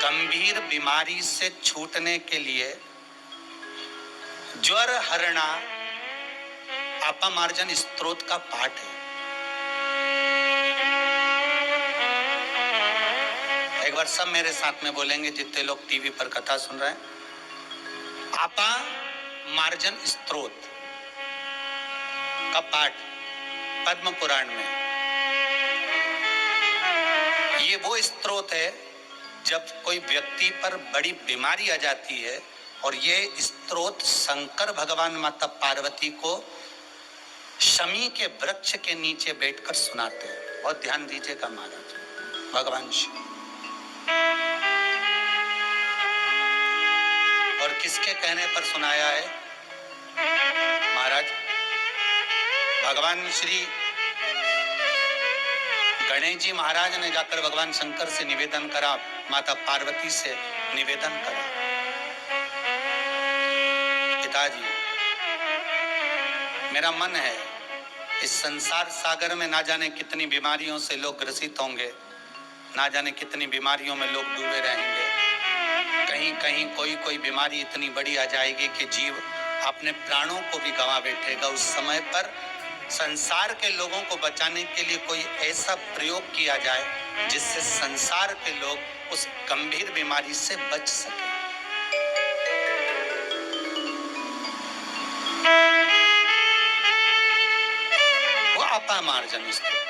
गंभीर बीमारी से छूटने के लिए ज्वर हरणा अपामार्जन स्तोत्र का पाठ है। एक बार सब मेरे साथ में बोलेंगे, जितने लोग टीवी पर कथा सुन रहे हैं। अपामार्जन स्तोत्र का पाठ पद्म पुराण में। ये वो स्तोत्र है जब कोई व्यक्ति पर बड़ी बीमारी आ जाती है, और ये स्तोत्र शंकर भगवान माता पार्वती को शमी के वृक्ष के नीचे बैठकर सुनाते हैं। बहुत ध्यान दीजिएगा महाराज। भगवान शिव और किसके कहने पर सुनाया है महाराज? भगवान श्री गणेश जी महाराज ने जाकर भगवान शंकर से निवेदन करा, माता पार्वती से निवेदन करा, पिताजी मेरा मन है इस संसार सागर में ना जाने कितनी बीमारियों से लोग ग्रसित होंगे, ना जाने कितनी बीमारियों में लोग डूबे रहेंगे। कहीं कहीं कोई बीमारी इतनी बड़ी आ जाएगी कि जीव अपने प्राणों को भी गंवा बैठेगा। उस समय पर संसार के लोगों को बचाने के लिए कोई ऐसा प्रयोग किया जाए जिससे संसार के लोग उस गंभीर बीमारी से बच सके। वो अपामार्जन स्तोत्र।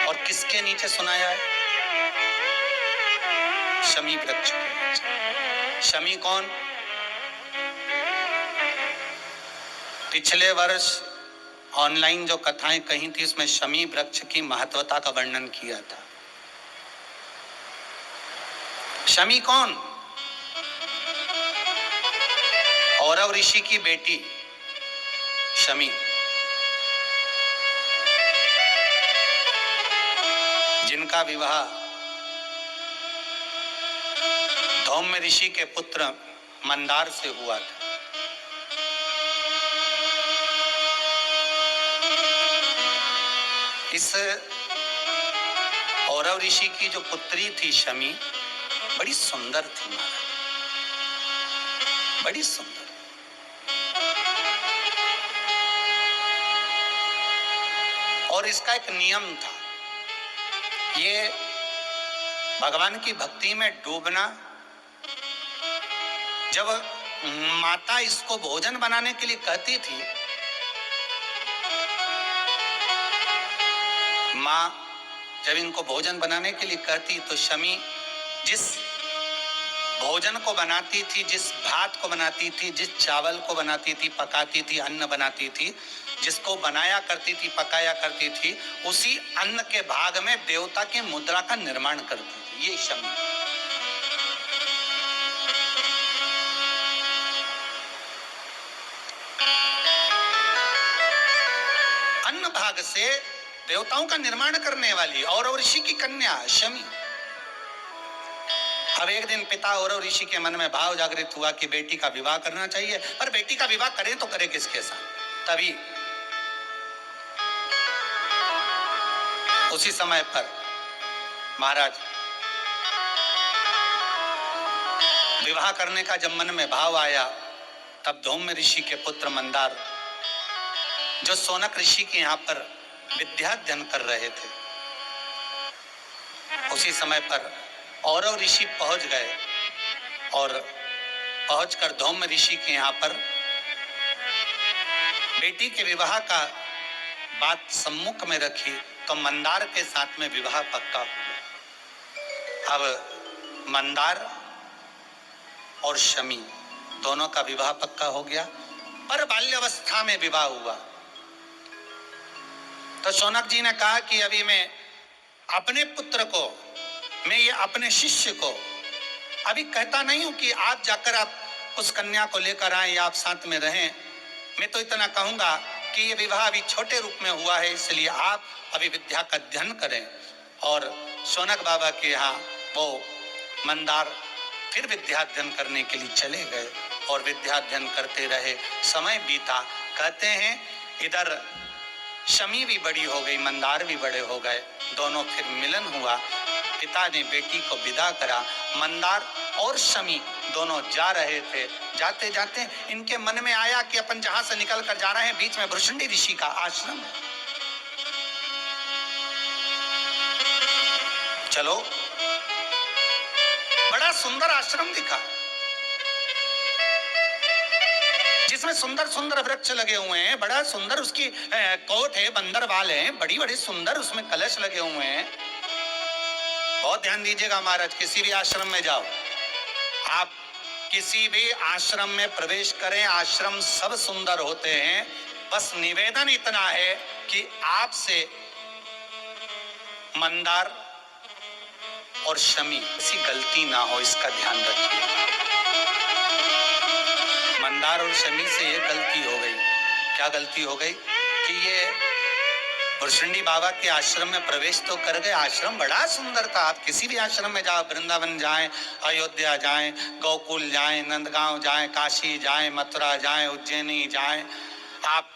और किसके नीचे सुनाया है? शमी वृक्ष के नीचे। शमी कौन? पिछले वर्ष ऑनलाइन जो कथाएं कही थी उसमें शमी वृक्ष की महत्वता का वर्णन किया था। शमी कौन? औरव ऋषि की बेटी शमी, जिनका विवाह धौम्य ऋषि के पुत्र मंदार से हुआ था। इस औरव ऋषि की जो पुत्री थी शमी, बड़ी सुंदर थी महाराज, बड़ी सुंदर। और इसका एक नियम था, ये भगवान की भक्ति में डूबना। जब माता इसको भोजन बनाने के लिए कहती थी, माँ जब इनको भोजन बनाने के लिए कहती, तो शमी जिस भोजन को बनाती थी, जिस भात को बनाती थी, जिस चावल को बनाती थी, पकाती थी, अन्न बनाती थी, जिसको बनाया करती थी, पकाया करती थी, उसी अन्न के भाग में देवता की मुद्रा का निर्माण करती थी। ये शमी। अन्न भाग से देवताओं का निर्माण करने वाली औरव ऋषि की कन्या शमी। अब एक दिन पिता औरव ऋषि के मन में भाव जागृत हुआ कि बेटी का विवाह करना चाहिए, पर बेटी का विवाह करें तो करें किसके साथ? तभी उसी समय पर महाराज विवाह करने का जब मन में भाव आया, तब धौम्य ऋषि के पुत्र मंदार, जो सोनक ऋषि के यहाँ पर विद्याध्ययन कर रहे थे, उसी समय पर औरव ऋषि पहुंच गए और पहुंचकर धौम्य ऋषि के यहाँ पर बेटी के विवाह का बात सम्मुख में रखी, तो मंदार के साथ में विवाह पक्का हुआ। अब मंदार और शमी दोनों का विवाह पक्का हो गया, पर बाल्यावस्था में विवाह हुआ। तो शौनक जी ने कहा कि अभी मैं अपने पुत्र को, मैं ये अपने शिष्य को अभी कहता नहीं हूं कि आप जाकर आप उस कन्या को लेकर आए या आप साथ में रहें। मैं तो इतना कहूंगा कि ये विवाह अभी छोटे रूप में हुआ है, इसलिए आप अभी विद्या का अध्ययन करें। और शौनक बाबा के यहाँ वो मंदार फिर विद्याध्ययन करने के लिए चले गए और विद्याध्ययन करते रहे। समय बीता। कहते हैं इधर शमी भी बड़ी हो गई, मंदार भी बड़े हो गए, दोनों फिर मिलन हुआ। पिता ने बेटी को विदा करा। मंदार और शमी दोनों जा रहे थे। जाते जाते इनके मन में आया कि अपन जहां से निकल कर जा रहे हैं बीच में भृशुंडी ऋषि का आश्रम है, चलो। बड़ा सुंदर आश्रम दिखा जिसमें सुंदर सुंदर वृक्ष लगे हुए हैं, बड़ा सुंदर उसकी कोट है, बंदर वाल हैं, बड़ी बड़ी सुंदर उसमें कलश लगे हुए हैं। बहुत ध्यान दीजिएगा महाराज, किसी भी आश्रम में जाओ, आप किसी भी आश्रम में प्रवेश करें, आश्रम सब सुंदर होते हैं, बस निवेदन इतना है कि आपसे मंदार और शमी ऐसी गलती ना हो, इसका ध्यान रखिए। मंदार और शमी से ये गलती हो गई। क्या गलती हो गई कि ये भृशुंडी बाबा के आश्रम में प्रवेश तो कर गए, आश्रम बड़ा सुंदर था। आप किसी भी आश्रम में जाओ, वृंदावन जाएं, अयोध्या जाएं, गोकुल जाएं, नंदगांव जाएं, काशी जाएं, मथुरा जाएं, उज्जैनी जाएं, आप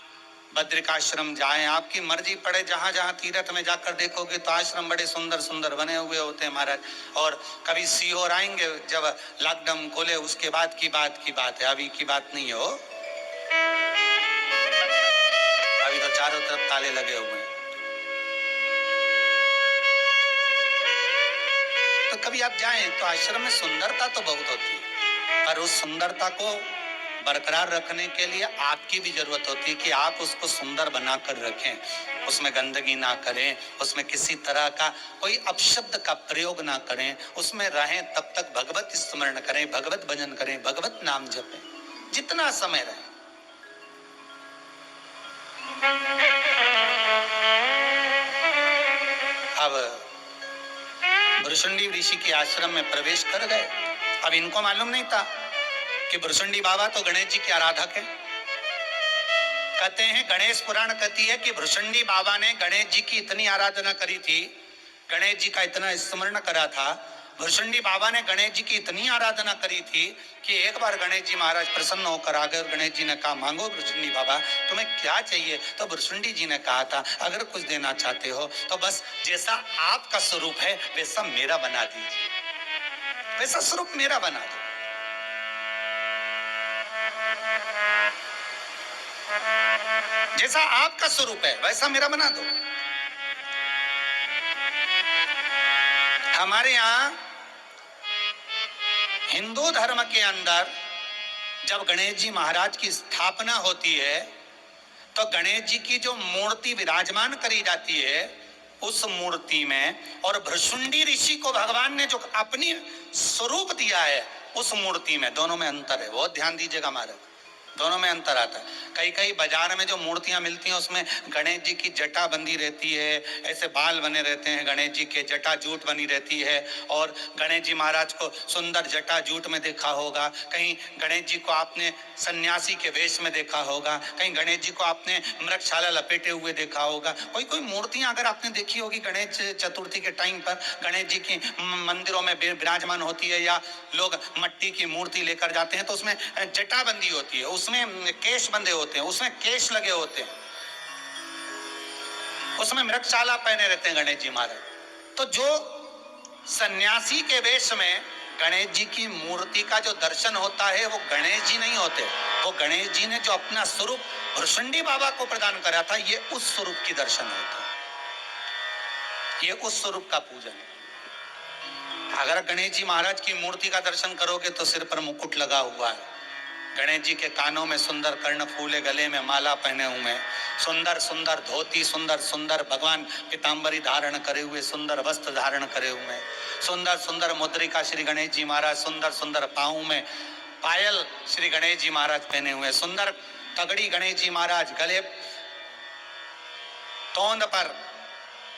बद्रिकाश्रम जाएं, आपकी मर्जी पड़े, जहां जहां तीर्थ में जाकर देखोगे तो आश्रम बड़े सुंदर सुंदर बने हुए होते हैं महाराज। और कभी सीहोर आएंगे जब लॉकडाउन खोले, उसके बाद की बात है, अभी की बात नहीं हो। अभी तो चारों तरफ ताले लगे हुए हैं। तो कभी आप जाएं तो आश्रम में सुंदरता तो बहुत होती है, पर उस सुंदरता को बरकरार रखने के लिए आपकी भी जरूरत होती है कि आप उसको सुंदर बनाकर रखें, उसमें गंदगी ना करें, उसमें किसी तरह का कोई अपशब्द का प्रयोग ना करें, उसमें रहें तब तक भगवत स्मरण करें, भगवत भजन करें, भगवत नाम जपें, जितना समय रहे। अब भृशुंडी ऋषि के आश्रम में प्रवेश कर गए। अब इनको मालूम नहीं था कि भृशुंडी बाबा तो गणेश जी के आराधक हैं। कहते हैं, गणेश पुराण कहती है कि भृशुंडी बाबा ने गणेश जी की इतनी आराधना करी थी, गणेश जी का इतना स्मरण करा था, भृशुंडी बाबा ने गणेश जी की इतनी आराधना करी थी कि एक बार गणेश जी महाराज प्रसन्न होकर आ गए और गणेश जी ने कहा, मांगो भृशुंडी बाबा तुम्हें क्या चाहिए। तो भृशुंडी जी ने कहा था, अगर कुछ देना चाहते हो तो बस जैसा आपका स्वरूप है वैसा मेरा बना दीजिए, वैसा स्वरूप मेरा बना दो। जैसा आपका स्वरूप है वैसा मेरा बना दो। हमारे यहाँ हिंदू धर्म के अंदर जब गणेश जी महाराज की स्थापना होती है तो गणेश जी की जो मूर्ति विराजमान करी जाती है, उस मूर्ति में और भृशुंडी ऋषि को भगवान ने जो अपनी स्वरूप दिया है उस मूर्ति में, दोनों में अंतर है। बहुत ध्यान दीजिएगा महाराज, दोनों में अंतर आता है। कई कई बाजार में जो मूर्तियां मिलती हैं उसमें गणेश जी की जटा बंधी रहती है, ऐसे बाल बने रहते हैं गणेश जी के, जटा जूट बनी रहती है, और गणेश जी महाराज को सुंदर जटा जूट में देखा होगा, कहीं गणेश जी को आपने सन्यासी के वेश में देखा होगा, कहीं गणेश जी को आपने मृगशाला लपेटे हुए देखा होगा। कोई कोई मूर्तियां अगर आपने देखी होगी गणेश चतुर्थी के टाइम पर गणेश जी की मंदिरों में विराजमान होती है, या लोग मट्टी की मूर्ति लेकर जाते हैं तो उसमें जटा बंदी होती है, उसमें केश बंधे होते हैं, उसमें केश लगे होते हैं, उसमें मृगशाला पहने रहते हैं गणेश जी महाराज। तो जो सन्यासी के वेश में गणेश जी की मूर्ति का जो दर्शन होता है वो गणेश जी नहीं होते, वो गणेश जी ने जो अपना स्वरूप भृशुंडी बाबा को प्रदान करा था, ये उस स्वरूप की दर्शन होता है, ये उस स्वरूप का पूजन है। अगर गणेश जी महाराज की मूर्ति का दर्शन करोगे तो सिर पर मुकुट लगा हुआ है, गणेश जी के कानों में सुंदर कर्ण फूले, गले में माला पहने हुए, सुंदर सुंदर धोती, सुंदर सुंदर भगवान पीतांबरी धारण करे हुए, सुंदर वस्त्र धारण करे हुए, सुंदर सुंदर मुद्रिका श्री गणेश जी महाराज, सुंदर सुंदर पाँव में पायल श्री गणेश जी महाराज पहने हुए, सुंदर तगड़ी गणेश जी महाराज, गले तोंद पर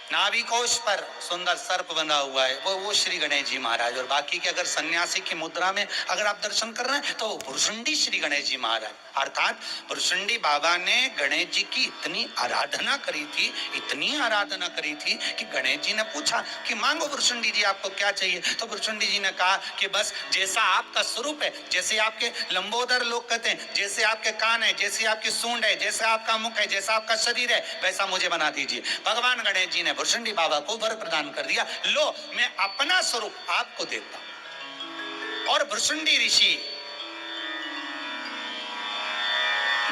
नाभिकोश पर सुंदर सर्प बना हुआ है, वो श्री गणेश जी महाराज। और बाकी के अगर सन्यासी की मुद्रा में अगर आप दर्शन कर रहे हैं तो वो भृशुंडी श्री गणेश जी महाराज, अर्थात भृशुंडी बाबा ने गणेश जी की इतनी आराधना करी थी, इतनी आराधना करी थी कि गणेश जी ने पूछा कि मांगो भृशुंडी जी आपको क्या चाहिए। तो भृशुंडी जी ने कहा कि बस जैसा आपका स्वरूप है, जैसे आपके लंबोदर लोग कहते हैं, जैसे आपके कान है, जैसे आपकी सूंड है, जैसे आपका मुख है, जैसा आपका शरीर है, वैसा मुझे बना दीजिए। भगवान गणेश जी ने भुरशुंडी बाबा को वर प्रदान कर दिया, लो मैं अपना स्वरूप आपको देता हूं। और भुरशुंडी ऋषि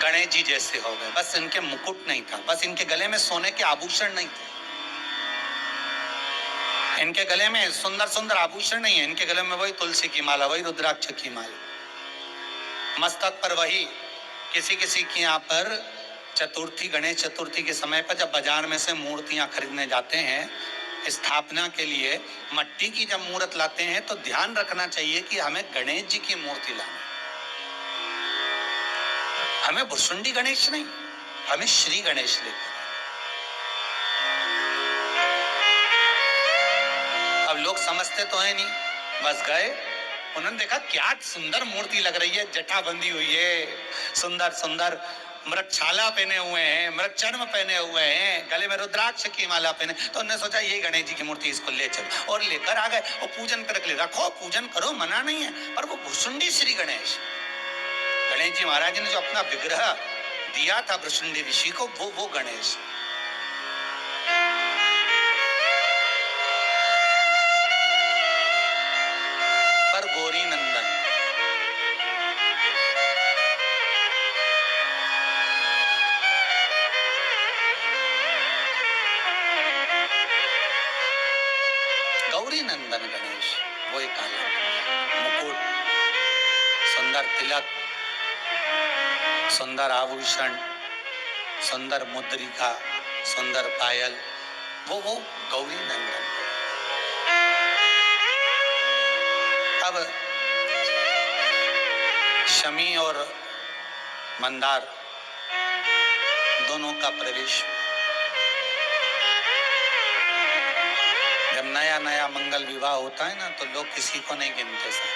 गणेश जी जैसे हो गए, बस इनके मुकुट नहीं था, बस इनके गले में सोने के आभूषण नहीं थे, इनके गले में सुंदर सुंदर आभूषण नहीं है, इनके गले में वही तुलसी की माला, वही रुद्राक्ष की माला, मस्तक पर वही। किसी किसी के यहाँ पर चतुर्थी, गणेश चतुर्थी के समय पर जब बाजार में से मूर्तियां खरीदने जाते हैं स्थापना के लिए, मट्टी की जब मूर्त लाते हैं तो ध्यान रखना चाहिए कि हमें गणेश जी की मूर्ति लाना, हमें भुरशुंडी गणेश नहीं, हमें श्री गणेश लेकर। अब लोग समझते तो है नहीं, बस गए, उन्होंने देखा क्या सुंदर मूर्ति लग रही है, जटा बंधी हुई है, सुंदर सुंदर मृगछाला पहने हुए हैं, मृगचर्म पहने हुए हैं, गले में रुद्राक्ष की माला पहने, तो उन्होंने सोचा ये गणेश जी की मूर्ति, इसको ले चलो, और लेकर आ गए और पूजन कर ले, रखो पूजन करो, मना नहीं है, पर वो भुरशुंडी श्री गणेश, गणेश जी महाराज ने जो अपना विग्रह दिया था भुरशुंडी ऋषि को, वो गणेश। पर गौरी नंदन गौरी नंदन गणेश, वो एक मुकुट, सुंदर तिलक, सुंदर आभूषण, सुंदर मुद्रिका, सुंदर पायल, वो गौरी नंदन। अब शमी और मंदार दोनों का प्रवेश, जब नया नया मंगल विवाह होता है ना तो लोग किसी को नहीं गिनते सर,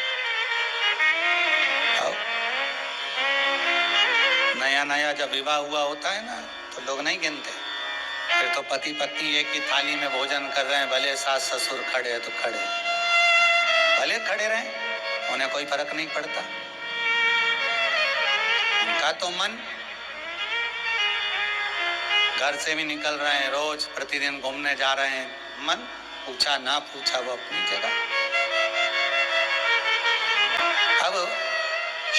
नया नया जब विवाह हुआ होता है ना तो लोग नहीं गिनते, फिर तो पति पत्नी एक ही थाली में भोजन कर रहे हैं, भले सास ससुर खड़े हैं तो खड़े, भले खड़े रहें, उन्हें कोई फर्क नहीं पड़ता, उनका तो मन, घर से भी निकल रहे हैं, रोज प्रतिदिन घूमने जा रहे हैं, मन पूछा ना पूछा वो अपनी जगह। अब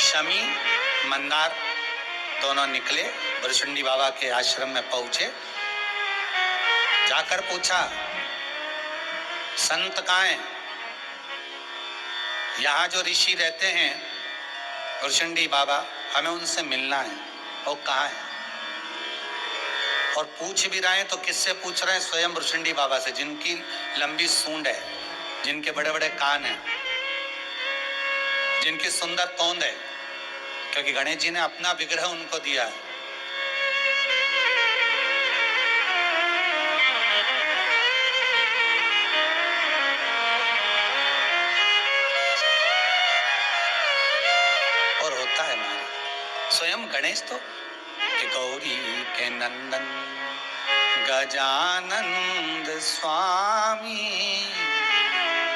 शमी मंदार दोनों निकले, भुरशुंडी बाबा के आश्रम में पहुंचे, जाकर पूछा संत कहाँ हैं, यहाँ जो ऋषि रहते हैं भुरशुंडी बाबा, हमें उनसे मिलना है, वो कहाँ है? और पूछ भी रहे हैं तो किससे पूछ रहे हैं? स्वयं भुरशुंडी बाबा से, जिनकी लंबी सूंड है, जिनके बड़े बड़े कान हैं, जिनकी सुंदर तोंद है, क्योंकि गणेश जी ने अपना विग्रह उनको दिया है। और होता है महाराज स्वयं गणेश तो कि गौरी के नंदन गजानंद स्वामी,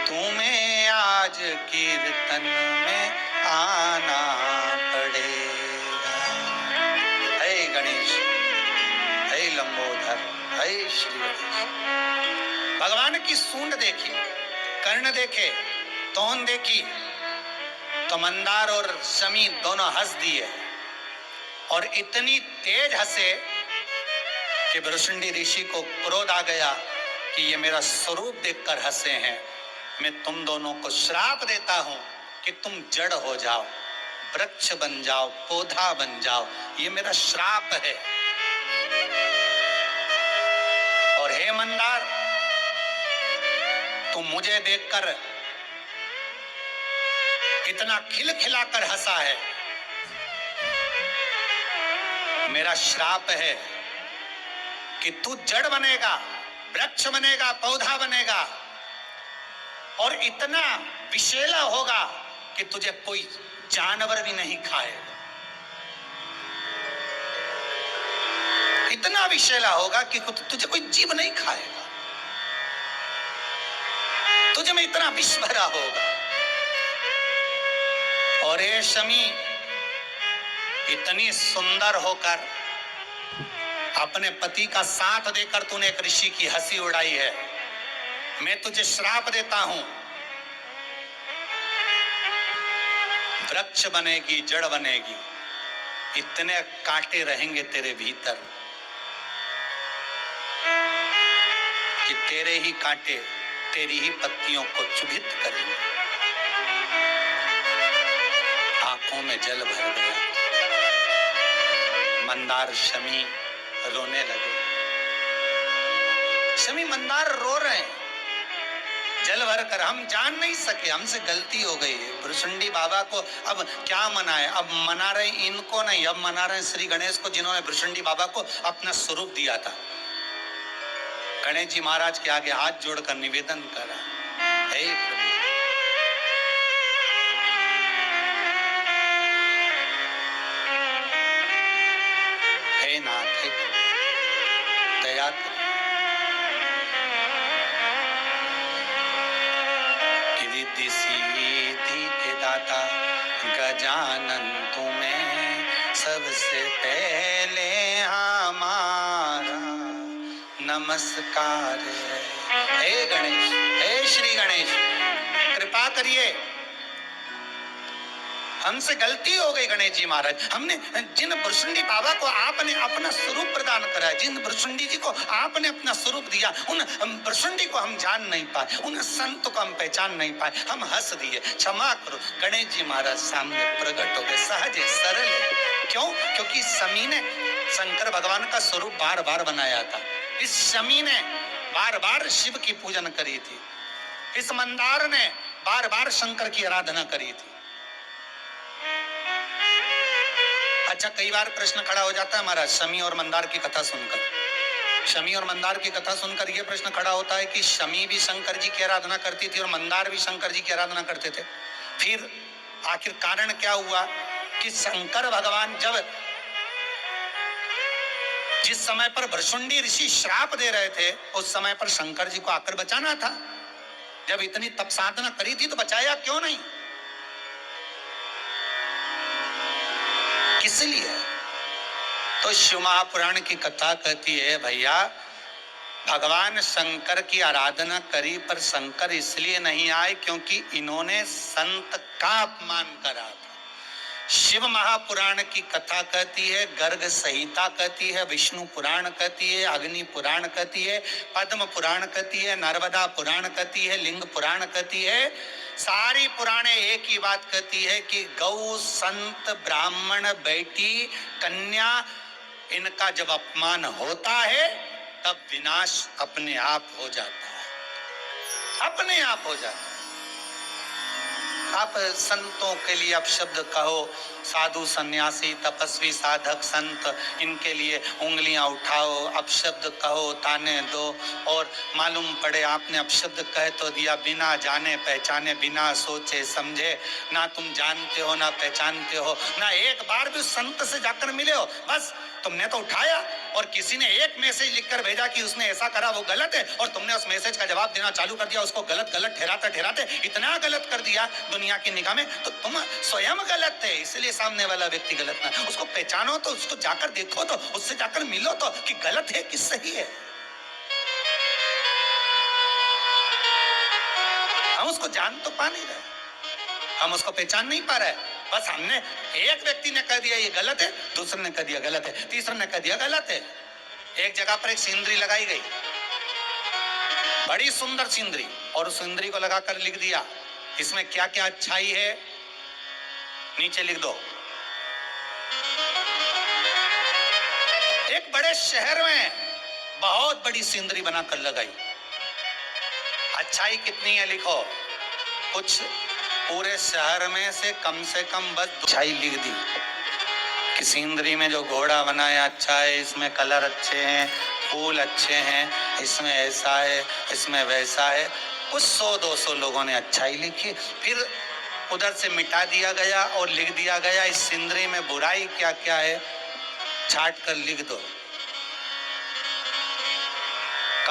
तुम्हें आज कीर्तन में आना पड़ेगा। हे गणेश, हे लंबोदर, हे श्री गणेश। भगवान की सूंड देखी, कर्ण देखे, तोन देखी, तो मंदार और शमी दोनों हंस दिए, और इतनी तेज हंसे कि भुरशुंडी ऋषि को क्रोध आ गया कि ये मेरा स्वरूप देखकर हंसे हैं, मैं तुम दोनों को श्राप देता हूं कि तुम जड़ हो जाओ, वृक्ष बन जाओ, पौधा बन जाओ, ये मेरा श्राप है। और हे मंदार, तुम मुझे देखकर कितना खिलखिलाकर हंसा है, मेरा श्राप है कि तू जड़ बनेगा, वृक्ष बनेगा, पौधा बनेगा, और इतना विषैला होगा कि तुझे कोई जानवर भी नहीं खाएगा। इतना विषैला होगा कि तुझे कोई जीव नहीं खाएगा, तुझे में इतना विष भरा होगा। और ये शमी इतनी सुंदर होकर अपने पति का साथ देकर तूने एक ऋषि की हंसी उड़ाई है। मैं तुझे श्राप देता हूं, वृक्ष बनेगी, जड़ बनेगी, इतने कांटे रहेंगे तेरे भीतर कि तेरे ही कांटे तेरी ही पत्तियों को चुभित करेंगे। आंखों में जल भर गया। मंदार शमी रोने लगे। शमी मंदार रो रहे हैं जल भर कर। हम जान नहीं सके, हमसे गलती हो गई है। भृशुंडी बाबा को अब क्या मनाए? अब मना रहे इनको नहीं, अब मना रहे श्री गणेश को, जिन्होंने भृशुंडी बाबा को अपना स्वरूप दिया था। गणेश जी महाराज के आगे हाथ जोड़कर निवेदन करा, हे प्रभु, हे नाथ, हे दया कर, कि रिद्धि सिद्धि के दाता गजानन तुम्हें सबसे पहले हमारा नमस्कार है। हे गणेश, हे श्री गणेश, कृपा करिए, हमसे गलती हो गई गणेश जी महाराज। हमने जिन भृशुंडी बाबा को आपने अपना स्वरूप प्रदान करा, जिन भृशुंडी जी को आपने अपना स्वरूप दिया, उन भृशुंडी को हम जान नहीं पाए, उन संत को हम पहचान नहीं पाए, हम हंस दिए, क्षमा करो। गणेश जी महाराज सामने प्रकट हो गए, सहज है, सरल है। क्यों? क्योंकि शमी ने शंकर भगवान का स्वरूप बार बार बनाया था। इस शमी ने बार बार शिव की पूजन करी थी। इस मंदार ने बार बार शंकर की आराधना करी थी। अच्छा, कई बार प्रश्न खड़ा हो जाता है हमारा शमी और मंदार की कथा सुनकर। शमी और मंदार की कथा सुनकर यह प्रश्न खड़ा होता है कि शमी भी शंकर जी की आराधना करती थी और मंदार भी शंकर जी की आराधना करते थे। फिर आखिर कारण क्या हुआ कि शंकर भगवान जब जिस समय पर भृशुंडी ऋषि श्राप दे रहे थे, उस समय पर शंकर जी को आकर बचाना था। जब इतनी तप साधना करी थी तो बचाया क्यों नहीं? किस लिए? तो शिव महापुराण की कथा कहती है, भैया भगवान शंकर की आराधना करी पर शंकर इसलिए नहीं आए क्योंकि इन्होंने संत का अपमान करा था। शिव महापुराण की कथा कहती है, गर्ग संहिता कहती है, विष्णु पुराण कहती है, अग्नि पुराण कहती है, पद्म पुराण कहती है, नर्मदा पुराण कहती है, लिंग पुराण कहती है। सारी पुराणे एक ही बात कहती है कि गौ, संत, ब्राह्मण, बेटी, कन्या, इनका जब अपमान होता है तब विनाश अपने आप हो जाता है, अपने आप हो जाता है। आप संतों के लिए अपशब्द कहो, साधु, सन्यासी, तपस्वी, साधक, संत, इनके लिए उंगलियां उठाओ, अपशब्द कहो, ताने दो, और मालूम पड़े आपने अपशब्द कह तो दिया बिना जाने पहचाने, बिना सोचे समझे। ना तुम जानते हो, ना पहचानते हो, ना एक बार भी उस संत से जाकर मिले हो। बस तुमने तो उठाया और किसी ने एक मैसेज लिखकर भेजा कि उसने ऐसा करा, वो गलत है, और तुमने उस मैसेज का जवाब देना चालू कर दिया, उसको गलत गलत ठहराते ठहराते इतना गलत कर दिया दुनिया की निगाह में, तो तुम स्वयं गलत है। इसलिए सामने वाला व्यक्ति गलत ना, उसको पहचानो तो, उसको जाकर देखो तो, उससे जाकर मिलो तो कि गलत है कि सही है। हम उसको जान तो पा नहीं रहे, हम उसको पहचान नहीं पा रहे। बस हमने, एक व्यक्ति ने कह दिया ये गलत है, दूसरे ने कह दिया गलत है, तीसरे ने कह दिया गलत है। एक जगह पर एक सिंदरी लगाई गई, बड़ी सुंदर सिंदरी, और उस सिंदरी को लगाकर लिख दिया इसमें क्या क्या अच्छाई है, नीचे लिख दो। एक बड़े शहर में बहुत बड़ी सिंदरी बनाकर लगाई। अच्छाई कितनी है लिखो। कुछ पूरे शहर में से कम बस अच्छाई लिख दी कि सिंदरी में जो घोड़ा बनाया अच्छा है, इसमें कलर अच्छे हैं, फूल अच्छे हैं, इसमें ऐसा है, इसमें वैसा है। कुछ 100-200 लोगों ने अच्छाई लिखी। फिर उधर से मिटा दिया गया और लिख दिया गया इस सिंदरी में बुराई क्या क्या है, छाट कर लिख दो।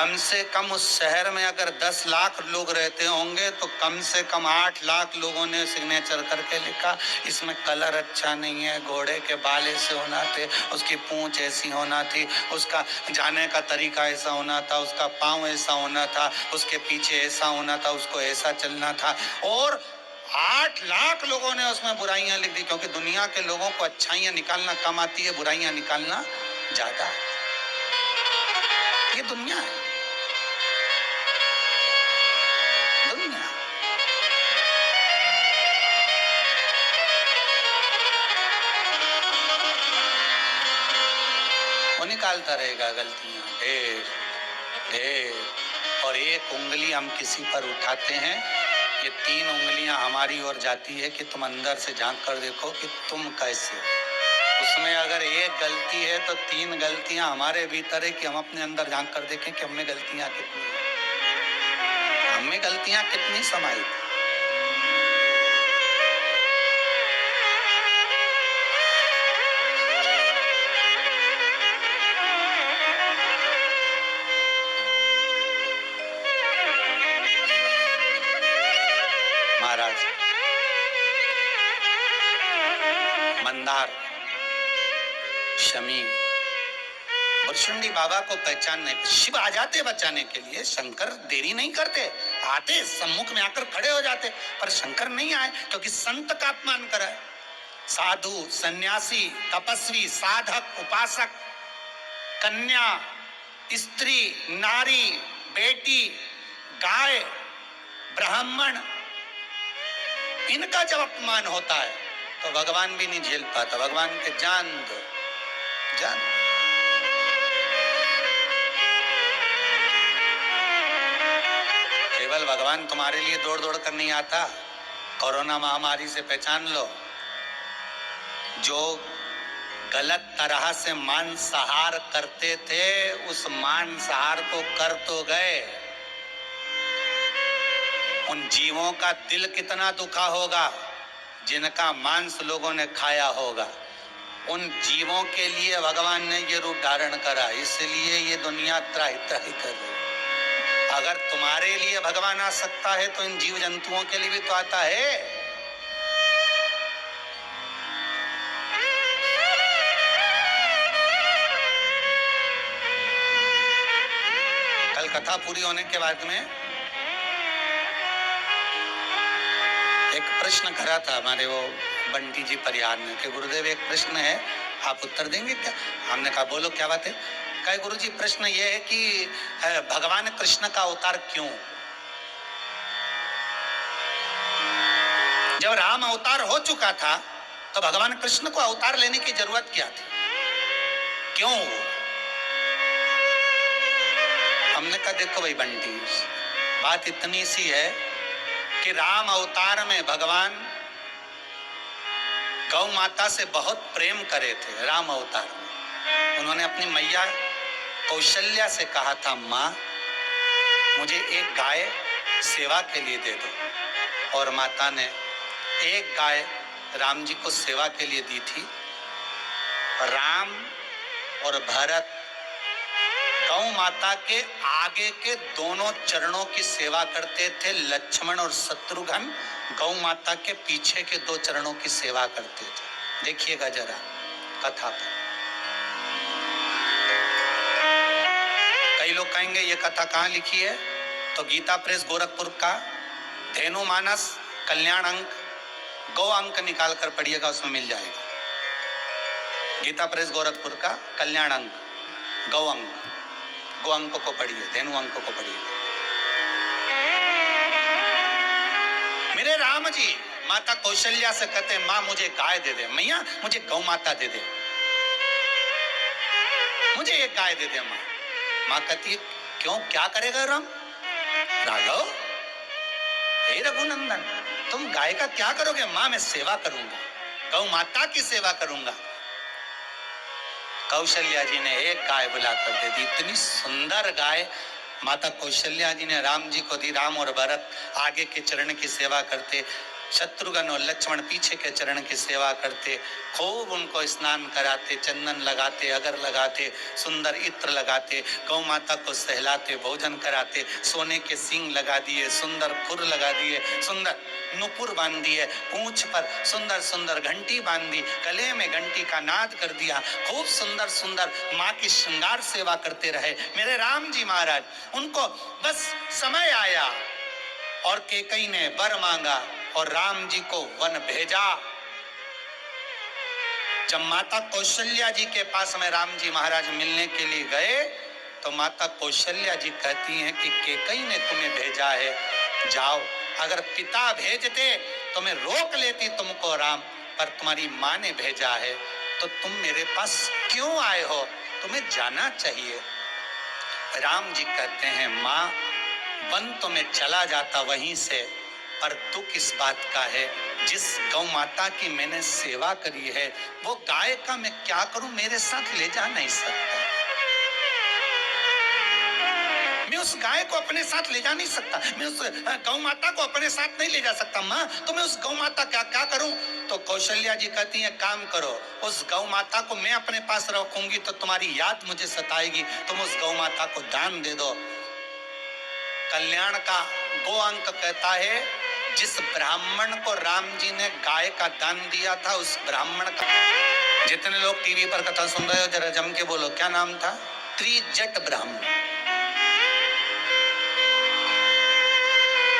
कम से कम उस शहर में अगर 10 लाख लोग रहते होंगे तो कम से कम 8 लाख लोगों ने सिग्नेचर करके लिखा इसमें कलर अच्छा नहीं है, घोड़े के बाल ऐसे होना थे, उसकी पूंछ ऐसी होना थी, उसका जाने का तरीका ऐसा होना था, उसका पाँव ऐसा होना था, उसके पीछे ऐसा होना था, उसको ऐसा चलना था। और 8 लाख लोगों ने उसमें बुराइयां लिख दी, क्योंकि दुनिया के लोगों को अच्छाइयां निकालना कम आती है, बुराइयां निकालना ज्यादा। ये दुनिया है, दुनिया। वो निकालता रहेगा गलतियां ढेर ढेर, और एक उंगली हम किसी पर उठाते हैं, ये 3 उंगलियां हमारी ओर जाती है कि तुम अंदर से झांक कर देखो कि तुम कैसे हो। उसमें अगर एक गलती है तो 3 गलतियां हमारे भीतर है कि हम अपने अंदर झांक कर देखें कि हमें गलतियां कितनी है, हमें गलतियां कितनी समाई। महाराज मंदार शमी भुरशुंडी बाबा को पहचानने, शिव आ जाते बचाने के लिए, शंकर देरी नहीं करते, आते सम्मुख में आकर खड़े हो जाते, पर शंकर नहीं आए क्योंकि संत का अपमान करा है। साधु, सन्यासी, तपस्वी, साधक, उपासक, कन्या, स्त्री, नारी, बेटी, गाय, ब्राह्मण, इनका जब अपमान होता है तो भगवान भी नहीं झेल पाता। भगवान के जान दो, जान। केवल भगवान तुम्हारे लिए दौड़ दौड़ कर नहीं आता। कोरोना महामारी से पहचान लो, जो गलत तरह से मांसाहार करते थे उस मांसाहार को कर तो गए, उन जीवों का दिल कितना दुखा होगा जिनका मांस लोगों ने खाया होगा। उन जीवों के लिए भगवान ने ये रूप धारण करा, इसलिए ये दुनिया त्राहि त्राहि कर रही। अगर तुम्हारे लिए भगवान आ सकता है तो इन जीव जंतुओं के लिए भी तो आता है। कल कथा पूरी होने के बाद में एक प्रश्न करा था हमारे वो बंटी जी परिहार ने कि गुरुदेव एक प्रश्न है, आप उत्तर देंगे क्या? हमने कहा बोलो क्या बात है? कहे गुरु जी प्रश्न ये है कि भगवान कृष्ण का अवतार क्यों? जब राम अवतार हो चुका था तो भगवान कृष्ण को अवतार लेने की जरूरत क्या थी, क्यों? हमने कहा देखो भाई बंटी, बात इतनी सी है कि राम अवतार में भगवान गौ माता से बहुत प्रेम करे थे। राम अवतार में उन्होंने अपनी मैया कौशल्या से कहा था, माँ मुझे एक गाय सेवा के लिए दे दो, और माता ने एक गाय राम जी को सेवा के लिए दी थी। राम और भरत गौ माता के आगे के दोनों चरणों की सेवा करते थे, लक्ष्मण और शत्रुघ्न गौ माता के पीछे के 2 चरणों की सेवा करते थे। देखिएगा जरा कथा पर। कई लोग कहेंगे ये कथा कहाँ लिखी है, तो गीता प्रेस गोरखपुर का धेनु मानस कल्याण अंक गौ अंक निकाल कर पढ़िएगा, उसमें मिल जाएगा। गीता प्रेस गोरखपुर का कल्याण अंक गौ अंक, गो अंक को पढ़िए, धेनु अंक को पढ़िए। मेरे राम जी माता कौशल्या से कहते हैं, माँ मुझे गाय दे दे, मैया मुझे गौ माता दे दे, मुझे एक गाय दे दे। माँ कहती है क्यों, क्या करेगा राम? राघव, हे रघुनंदन, तुम गाय का क्या करोगे? माँ मैं सेवा करूंगा, गौ माता की सेवा करूंगा। कौशल्या जी ने एक गाय बुलाकर दे दी, इतनी सुंदर गाय माता कौशल्या जी ने राम जी को दी। राम और भरत आगे के चरण की सेवा करते, शत्रुघ्न और लक्ष्मण पीछे के चरण की सेवा करते, खूब उनको स्नान कराते, चंदन लगाते, अगर लगाते, सुंदर इत्र लगाते, गौ माता को सहलाते, भोजन कराते, सोने के सींग लगा दिए, सुंदर खुर लगा दिए, सुंदर नुपुर बांध दिए, पूंछ पर सुंदर सुंदर घंटी बांध दी, गले में घंटी का नाद कर दिया, खूब सुंदर सुंदर माँ की श्रृंगार सेवा करते रहे मेरे राम जी महाराज। उनको बस समय आया और कैकेयी ने वर मांगा और राम जी को वन भेजा। जब माता कौशल्या जी के पास में राम जी महाराज मिलने के लिए गए तो माता कौशल्या जी कहती हैं कि कैकेयी ने तुम्हें भेजा है, जाओ। अगर पिता भेजते तो मैं रोक लेती तुमको राम, पर तुम्हारी माँ ने भेजा है तो तुम मेरे पास क्यों आए हो, तुम्हें जाना चाहिए। राम जी कहते हैं, माँ वन तो मैं चला जाता वहीं से, पर दुख इस बात का है जिस गौ माता की मैंने सेवा करी है वो गाय का मैं क्या करूं, मेरे साथ ले जा नहीं सकता, मैं उस गाय को अपने साथ ले जा नहीं सकता, मैं उस गौ माता को अपने साथ नहीं ले जा सकता। माँ तो मैं उस गौ माता क्या करूं। तो कौशल्या जी कहती हैं, काम करो, उस गौ माता को मैं अपने पास रखूंगी तो तुम्हारी याद मुझे सताएगी, तुम उस गौ माता को दान दे दो। कल्याण का गो अंक कहता है, जिस ब्राह्मण को राम जी ने गाय का दान दिया था उस ब्राह्मण का, जितने लोग टीवी पर कथा सुन रहे हो जरा जम के बोलो, क्या नाम था? त्रिजट ब्राह्मण।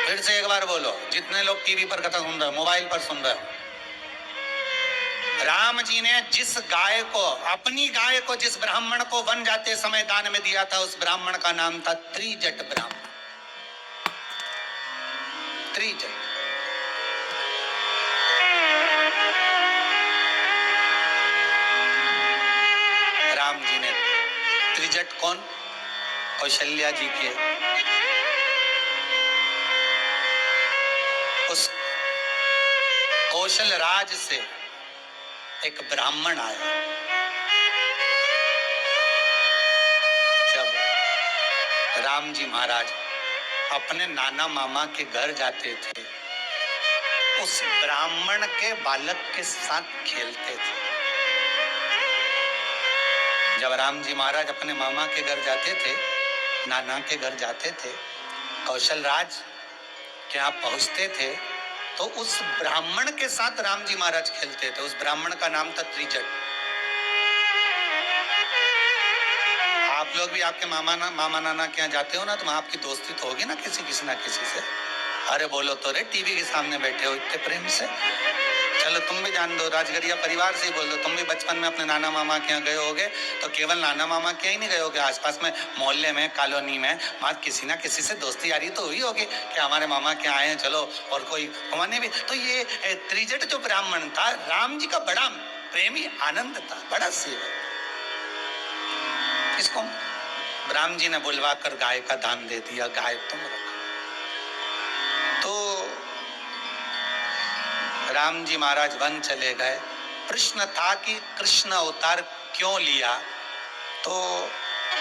फिर से एक बार बोलो, जितने लोग टीवी पर कथा सुन रहे हो, मोबाइल पर सुन रहे हो, राम जी ने जिस गाय को, अपनी गाय को जिस ब्राह्मण को वन जाते समय दान में दिया था उस ब्राह्मण का नाम था त्रिजट ब्राह्मण। त्रिजट। राम जी ने त्रिजट कौन? कौशल्या जी के उस कौशल राज से एक ब्राह्मण आया। जब राम जी महाराज अपने नाना मामा के घर जाते थे, उस ब्राह्मण के बालक के साथ खेलते थे। जब राम जी महाराज अपने मामा के घर जाते थे, नाना के घर जाते थे, कौशल राज के यहाँ पहुंचते थे तो उस ब्राह्मण के साथ राम जी महाराज खेलते थे। उस ब्राह्मण का नाम था त्रिजट। आप लोग भी आपके मामा नाना के यहाँ जाते हो ना, तो आपकी दोस्ती तो होगी ना किसी ना किसी से। अरे बोलो तो रे, टीवी के सामने बैठे हो इतने प्रेम से, चलो तुम भी जान दो, राजगरिया परिवार से ही बोल दो, तुम भी बचपन में अपने नाना मामा के यहाँ गए होगे, तो केवल नाना मामा के ही नहीं गए होगे, आसपास में मोहल्ले में, कॉलोनी में वहाँ किसी ना किसी से दोस्ती यारी तो हुई होगी कि हमारे मामा के आए हैं, चलो, और कोई हमारे भी। तो ये त्रिजट जो ब्राह्मण था, राम जी का बड़ा प्रेमी आनंद था, बड़ा सेवक। इसको राम जी ने बुलवा कर गाय का दान दे दिया, गाय तुम रखो। तो राम जी महाराज वन चले गए। प्रश्न था कि कृष्ण अवतार क्यों लिया, तो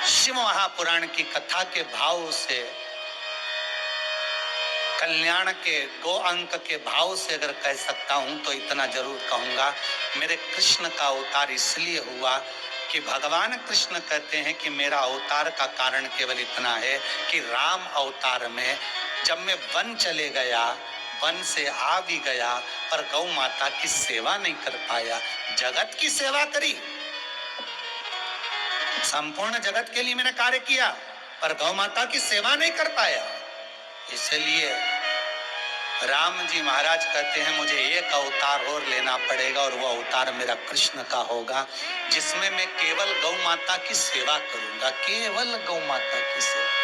शिव महापुराण की कथा के भाव से, कल्याण के गो अंक के भाव से अगर कह सकता हूं तो इतना जरूर कहूंगा, मेरे कृष्ण का अवतार इसलिए हुआ कि भगवान कृष्ण कहते हैं कि मेरा अवतार का कारण केवल इतना है कि राम अवतार में जब मैं वन चले गया, वन से आ भी गया, पर गौ माता की सेवा नहीं कर पाया। जगत की सेवा करी, संपूर्ण जगत के लिए मैंने कार्य किया, पर गौ माता की सेवा नहीं कर पाया। इसलिए राम जी महाराज कहते हैं मुझे एक अवतार और लेना पड़ेगा, और वो अवतार मेरा कृष्ण का होगा, जिसमें मैं केवल गौ माता की सेवा करूंगा, केवल गौ माता की सेवा।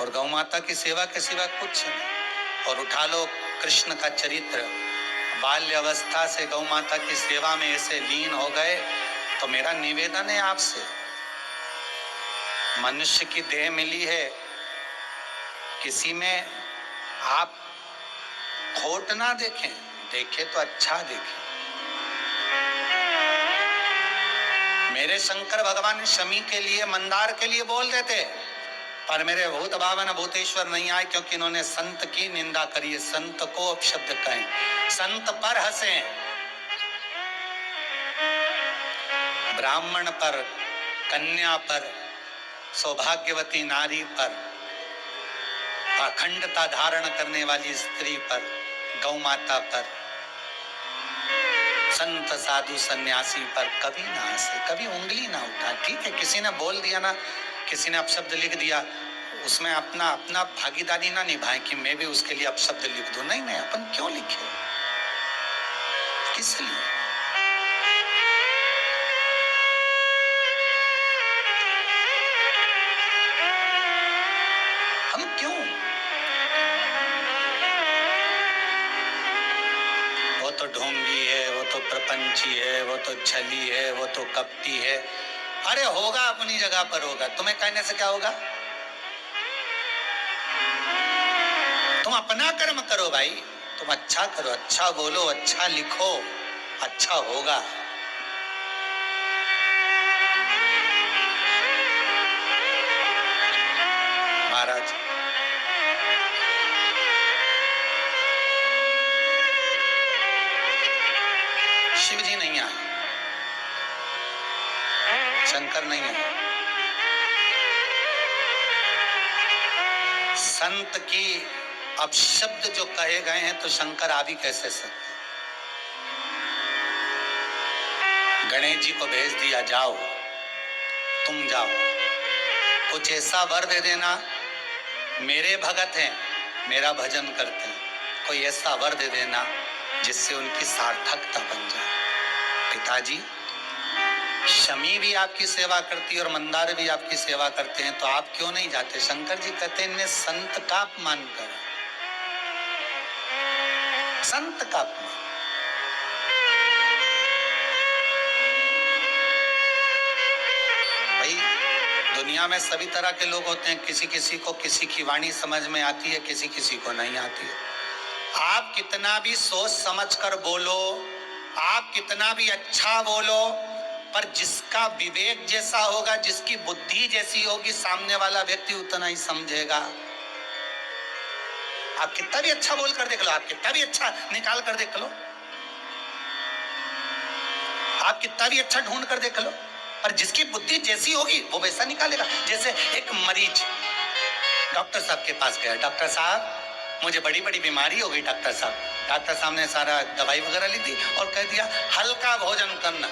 और गौ माता की सेवा के सिवा कुछ नहीं। और उठा लो कृष्ण का चरित्र, बाल्य अवस्था से गौ माता की सेवा में ऐसे लीन हो गए। तो मेरा निवेदन है आपसे, मनुष्य की देह मिली है, किसी में आप खोट ना देखें, देखें तो अच्छा देखें। मेरे शंकर भगवान शमी के लिए, मंदार के लिए बोल देते, और मेरे भूत भावन भूतेश्वर नहीं आए क्योंकि इन्होंने संत की निंदा करी है। संत को अपशब्द कहें, संत पर हंसे, ब्राह्मण पर, कन्या पर, सौभाग्यवती नारी पर, अखंडता धारण करने वाली स्त्री पर, गौ माता पर, संत साधु सन्यासी पर कभी ना हंसे, कभी उंगली ना उठा। ठीक है, किसी ने बोल दिया ना, किसी ने अपशब्द लिख दिया, उसमें अपना अपना भागीदारी ना निभाए कि मैं भी उसके लिए अपशब्द लिख दूं। नहीं नहीं, अपन क्यों लिखे, किस लिए? हम क्यों? वो तो ढोंगी है, वो तो प्रपंची है, वो तो छली है, वो तो कपटी है। अरे होगा, अपनी जगह पर होगा, तुम्हें कहने से क्या होगा? तुम अपना कर्म करो भाई, तुम अच्छा करो, अच्छा बोलो, अच्छा लिखो, अच्छा होगा। महाराज शिव जी नहीं आए, शंकर नहीं आए। संत की अपशब्द जो कहे गए हैं तो शंकर आ भी कैसे सकते? गणेश जी को भेज दिया, जाओ, तुम जाओ, कुछ ऐसा वर दे देना, मेरे भगत हैं, मेरा भजन करते हैं, कोई ऐसा वर दे देना जिससे उनकी सार्थकता बन जाए। पिताजी, शमी भी आपकी सेवा करती है और मंदार भी आपकी सेवा करते हैं, तो आप क्यों नहीं जाते? शंकर जी कहते हैं, इन्हें संत का अपमान करो, संत का अपमान। भाई दुनिया में सभी तरह के लोग होते हैं, किसी किसी को किसी की वाणी समझ में आती है, किसी किसी को नहीं आती है। आप कितना भी सोच समझ कर बोलो, आप कितना भी अच्छा बोलो, पर जिसका विवेक जैसा होगा, जिसकी बुद्धि जैसी होगी, सामने वाला व्यक्ति उतना ही समझेगा। आप कितना भी अच्छा बोल कर देख लो, आप कितना भी अच्छा निकाल कर देख लो, आप कितना भी अच्छा ढूंढ कर देख लो, पर जिसकी बुद्धि जैसी होगी वो वैसा निकालेगा। जैसे एक मरीज डॉक्टर साहब के पास गया, डॉक्टर साहब मुझे बड़ी बड़ी बीमारी हो गई डॉक्टर साहब। डॉक्टर साहब ने सारा दवाई वगैरह ली थी और कह दिया हल्का भोजन करना।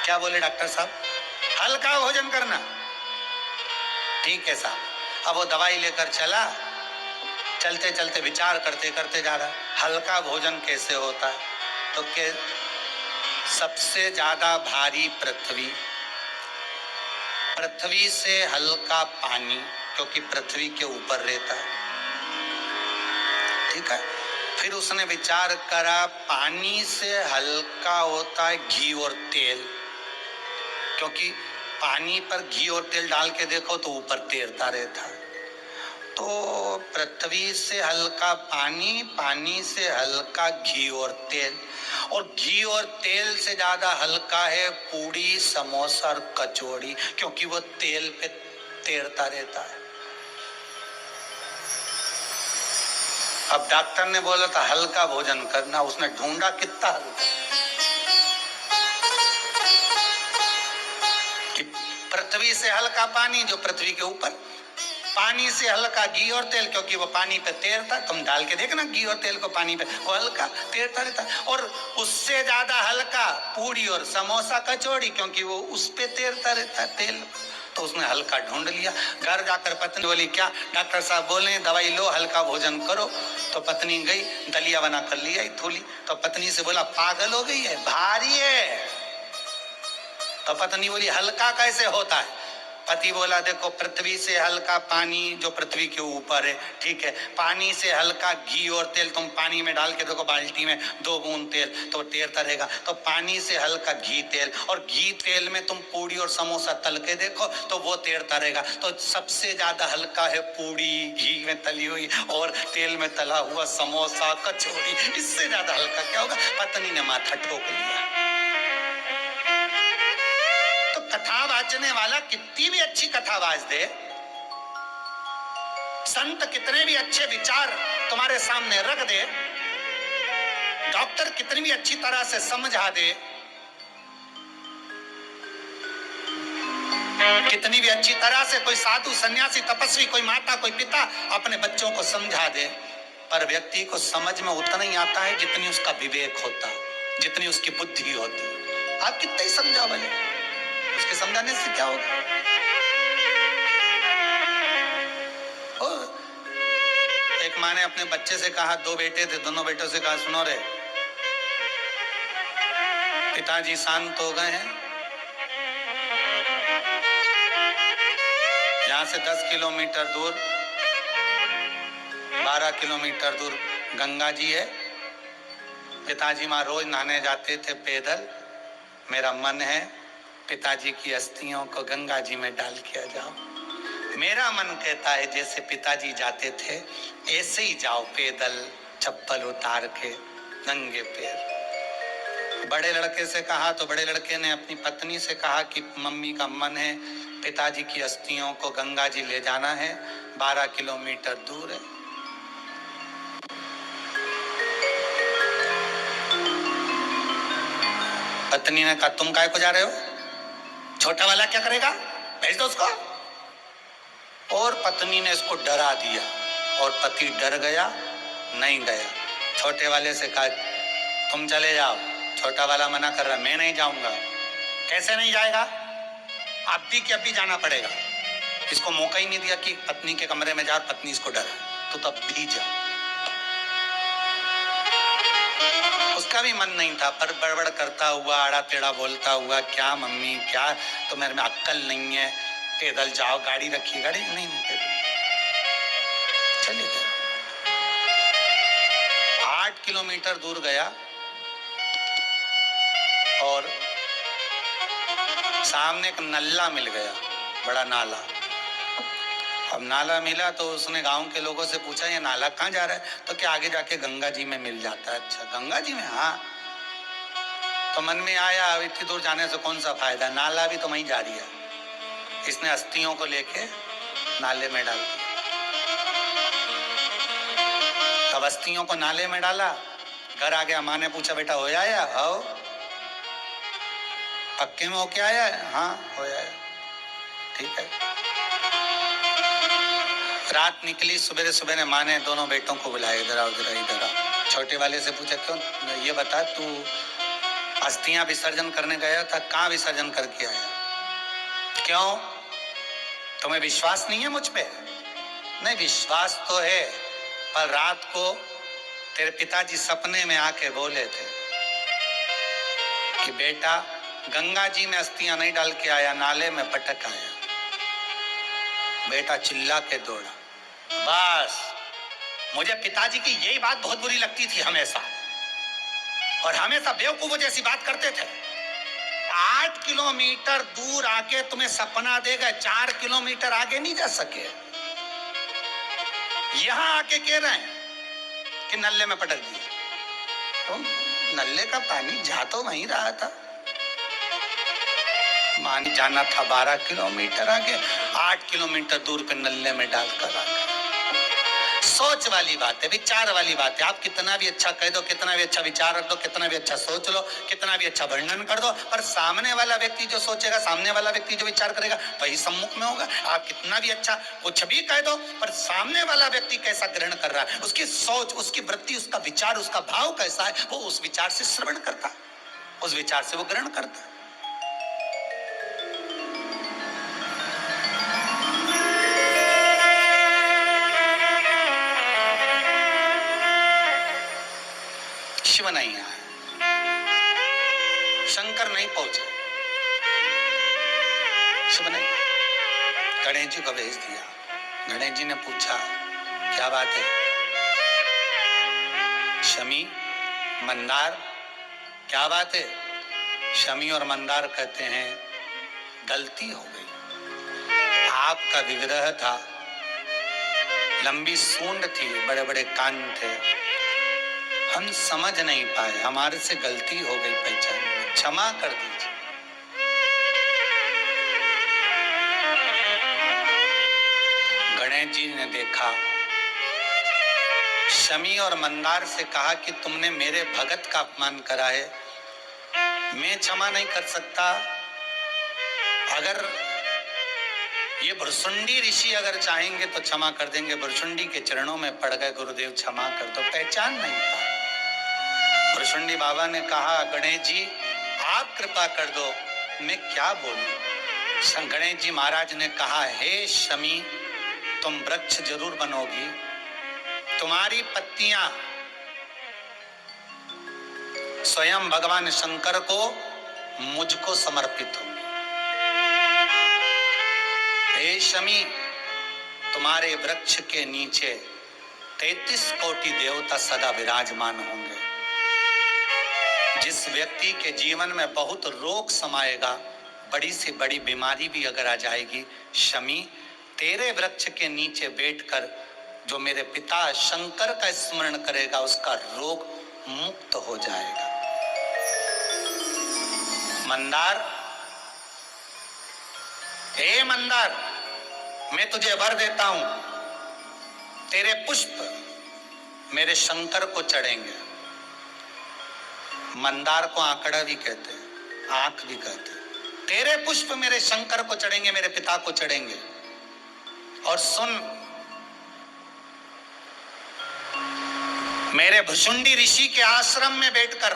क्या बोले डॉक्टर साहब? हल्का भोजन करना। ठीक है साहब। अब वो दवाई लेकर चला, चलते चलते विचार करते करते जा रहा, हल्का भोजन कैसे होता है? तो के सबसे ज्यादा भारी पृथ्वी, पृथ्वी से हल्का पानी, क्योंकि पृथ्वी के ऊपर रहता है। ठीक है, फिर उसने विचार करा, पानी से हल्का होता है घी और तेल, क्योंकि पानी पर घी और तेल डाल के देखो तो ऊपर तैरता रहता है। तो पृथ्वी से हल्का पानी, पानी से हल्का घी और तेल, और घी और तेल से ज्यादा हल्का है पूड़ी, समोसा और कचौड़ी, क्योंकि वो तेल पे तैरता रहता है। अब डॉक्टर ने बोला था हल्का भोजन करना, उसने ढूंढा कितना हल्का, कि पृथ्वी से हल्का पानी जो पृथ्वी के ऊपर, पानी से हल्का घी और तेल, क्योंकि वो पानी पे तैरता। तुम डाल के देखना घी और तेल को पानी पे, वो हल्का तैरता रहता। और उससे ज्यादा हल्का पूड़ी और समोसा कचौड़ी, क्योंकि वो उस पे तैरता रहता है तेल। तो उसने हल्का ढूंढ लिया। घर जाकर पत्नी बोली क्या डॉक्टर साहब बोले दवाई लो, हल्का भोजन करो। तो पत्नी गई, दलिया बना कर लिया थोली। तो पत्नी से बोला पागल हो गई है, भारी है। तो पत्नी बोली हल्का कैसे होता है? पति बोला देखो, पृथ्वी से हल्का पानी जो पृथ्वी के ऊपर है, ठीक है, पानी से हल्का घी और तेल, तुम पानी में डाल के देखो बाल्टी में 2 बूंद तेल, तो तैरता रहेगा। तो पानी से हल्का घी तेल, और घी तेल में तुम पूड़ी और समोसा तल के देखो तो वो तैरता रहेगा। तो सबसे ज्यादा हल्का है पूड़ी, घी में तली हुई और तेल में तला हुआ समोसा कचौड़ी, इससे ज्यादा हल्का क्या होगा? पत्नी ने माथा ठोक लिया। कथा वाचने वाला कितनी भी अच्छी कथा वाच दे, संत कितने भी अच्छे विचार तुम्हारे सामने रख दे, डॉक्टर कितनी भी अच्छी तरह से समझा दे, कितनी भी अच्छी तरह से कोई साधु सन्यासी तपस्वी कोई माता कोई पिता अपने बच्चों को समझा दे, पर व्यक्ति को समझ में उतना ही आता है जितनी उसका विवेक होता, जितनी उसकी बुद्धि होती। आप कितना ही समझा भले, उसके समझाने से क्या होगा? एक माँ ने अपने बच्चे से कहा, दो बेटे थे, दोनों बेटों से कहा, सुनो रे, पिताजी शांत हो गए हैं, यहाँ से 10 किलोमीटर दूर 12 किलोमीटर दूर गंगा जी है, पिताजी वहां रोज नहाने जाते थे पैदल, मेरा मन है पिताजी की अस्थियों को गंगा जी में डाल के आ जाओ। मेरा मन कहता है जैसे पिताजी जाते थे ऐसे ही जाओ पैदल, चप्पल उतार के नंगे पैर। बड़े लड़के से कहा तो बड़े लड़के ने अपनी पत्नी से कहा कि मम्मी का मन है पिताजी की अस्थियों को गंगा जी ले जाना है, 12 किलोमीटर दूर है। पत्नी ने कहा, तुम काहे को जा रहे हो, छोटा वाला क्या करेगा, भेज दो उसको। और पत्नी ने इसको डरा दिया और पति डर गया, नहीं गया। छोटे वाले से कहा, तुम चले जाओ, छोटा वाला मना कर रहा, मैं नहीं जाऊंगा। कैसे नहीं जाएगा, अब भी कि अब भी जाना पड़ेगा। इसको मौका ही नहीं दिया कि पत्नी के कमरे में जा, पत्नी इसको डरा, तो तब भी जा। उसका भी मन नहीं था, पर बड़बड़ करता हुआ, आड़ा टेढ़ा बोलता हुआ, क्या मम्मी क्या, तो मेरे में अक्ल नहीं है, पैदल जाओ, गाड़ी रखी, गाड़ी नहीं, चले गए। 8 किलोमीटर दूर गया और सामने एक नल्ला मिल गया, बड़ा नाला। अब नाला मिला तो उसने गांव के लोगों से पूछा, ये नाला कहाँ जा रहा है, तो क्या आगे जाके गंगा जी में मिल जाता है। अच्छा, गंगा जी में, हाँ। तो मन में आया, अब इतनी दूर जाने से कौन सा फायदा, नाला भी तो वहीं जा रही है। इसने अस्थियों को लेके नाले में डाल दिया। अब अस्थियों को नाले में डाला, घर आ गया, माँ ने पूछा, बेटा हो आया? आओ, पक्के में होके आया है? हाँ हो आया, ठीक है। रात निकली, सवेरे सवेरे माँ ने दोनों बेटों को बुलाया, इधर आओ, इधर आओ। छोटे वाले से पूछा, क्यों, ये बता, तू अस्थियां विसर्जन करने गया था, कहाँ विसर्जन करके आया? क्यों, तुम्हें विश्वास नहीं है मुझ पे? नहीं, विश्वास तो है, पर रात को तेरे पिताजी सपने में आके बोले थे कि बेटा गंगा जी में अस्थियां नहीं डाल के आया, नाले में पटक आया। बेटा चिल्ला के दौड़ा। बस मुझे पिताजी की यही बात बहुत बुरी लगती थी हमेशा, और हमेशा बेवकूफों जैसी बात करते थे। 8 किलोमीटर दूर आके तुम्हें सपना देगा, 4 किलोमीटर आगे नहीं जा सके। यहां आके कह रहे हैं कि नल्ले में पटक दिया। तो नल्ले का पानी जा तो वहीं रहा था, मान जाना था 12 किलोमीटर आगे, 8 किलोमीटर दूर पे नल्ले में डालकर आ गए। सोच वाली बात है, विचार वाली बात है। आप कितना भी अच्छा कह दो, कितना भी अच्छा विचार रख दो, कितना भी अच्छा सोच लो, कितना भी अच्छा वर्णन कर दो, पर सामने वाला व्यक्ति जो सोचेगा, सामने वाला व्यक्ति जो विचार करेगा, वही सम्मुख में होगा। आप कितना भी अच्छा कुछ भी कह दो, पर सामने वाला व्यक्ति कैसा ग्रहण कर रहा है, उसकी सोच, उसकी वृत्ति, उसका विचार, उसका भाव कैसा है, वो उस विचार से श्रवण करता है, उस विचार से वो ग्रहण करता है। शिव नहीं आया, शंकर नहीं पहुंचे, शिव नहीं। गणेश जी को भेज दिया। गणेश जी ने पूछा, क्या बात है? शमी, मंदार, क्या बात है? शमी और मंदार कहते हैं, गलती हो गई। आपका विग्रह था, लंबी सूंड थी, बड़े बड़े कान थे, हम समझ नहीं पाए, हमारे से गलती हो गई पहचान में, क्षमा कर दीजिए। गणेश जी ने देखा, शमी और मंदार से कहा कि तुमने मेरे भगत का अपमान करा है, मैं क्षमा नहीं कर सकता। अगर ये भुरसुंडी ऋषि अगर चाहेंगे तो क्षमा कर देंगे। भुरसुंडी के चरणों में पड़ गए, गुरुदेव क्षमा कर दो। पहचान नहीं पाए। भुरसुंडी बाबा ने कहा, गणेश जी आप कृपा कर दो, मैं क्या बोलूं। गणेश जी महाराज ने कहा, हे शमी, तुम वृक्ष जरूर बनोगी, तुम्हारी पत्तियां स्वयं भगवान शंकर को मुझको समर्पित होंगी। हे शमी, तुम्हारे वृक्ष के नीचे 33 कोटि देवता सदा विराजमान होंगे। जिस व्यक्ति के जीवन में बहुत रोग समाएगा, बड़ी से बड़ी बीमारी भी अगर आ जाएगी, शमी तेरे वृक्ष के नीचे बैठकर जो मेरे पिता शंकर का स्मरण करेगा, उसका रोग मुक्त हो जाएगा। मंदार, हे मंदार, मैं तुझे वर देता हूं, तेरे पुष्प मेरे शंकर को चढ़ेंगे। मंदार को आंकड़ा भी कहते हैं, आंख भी कहते हैं। तेरे पुष्प मेरे शंकर को चढ़ेंगे, मेरे पिता को चढ़ेंगे। और सुन, मेरे भुसुंडी ऋषि के आश्रम में बैठकर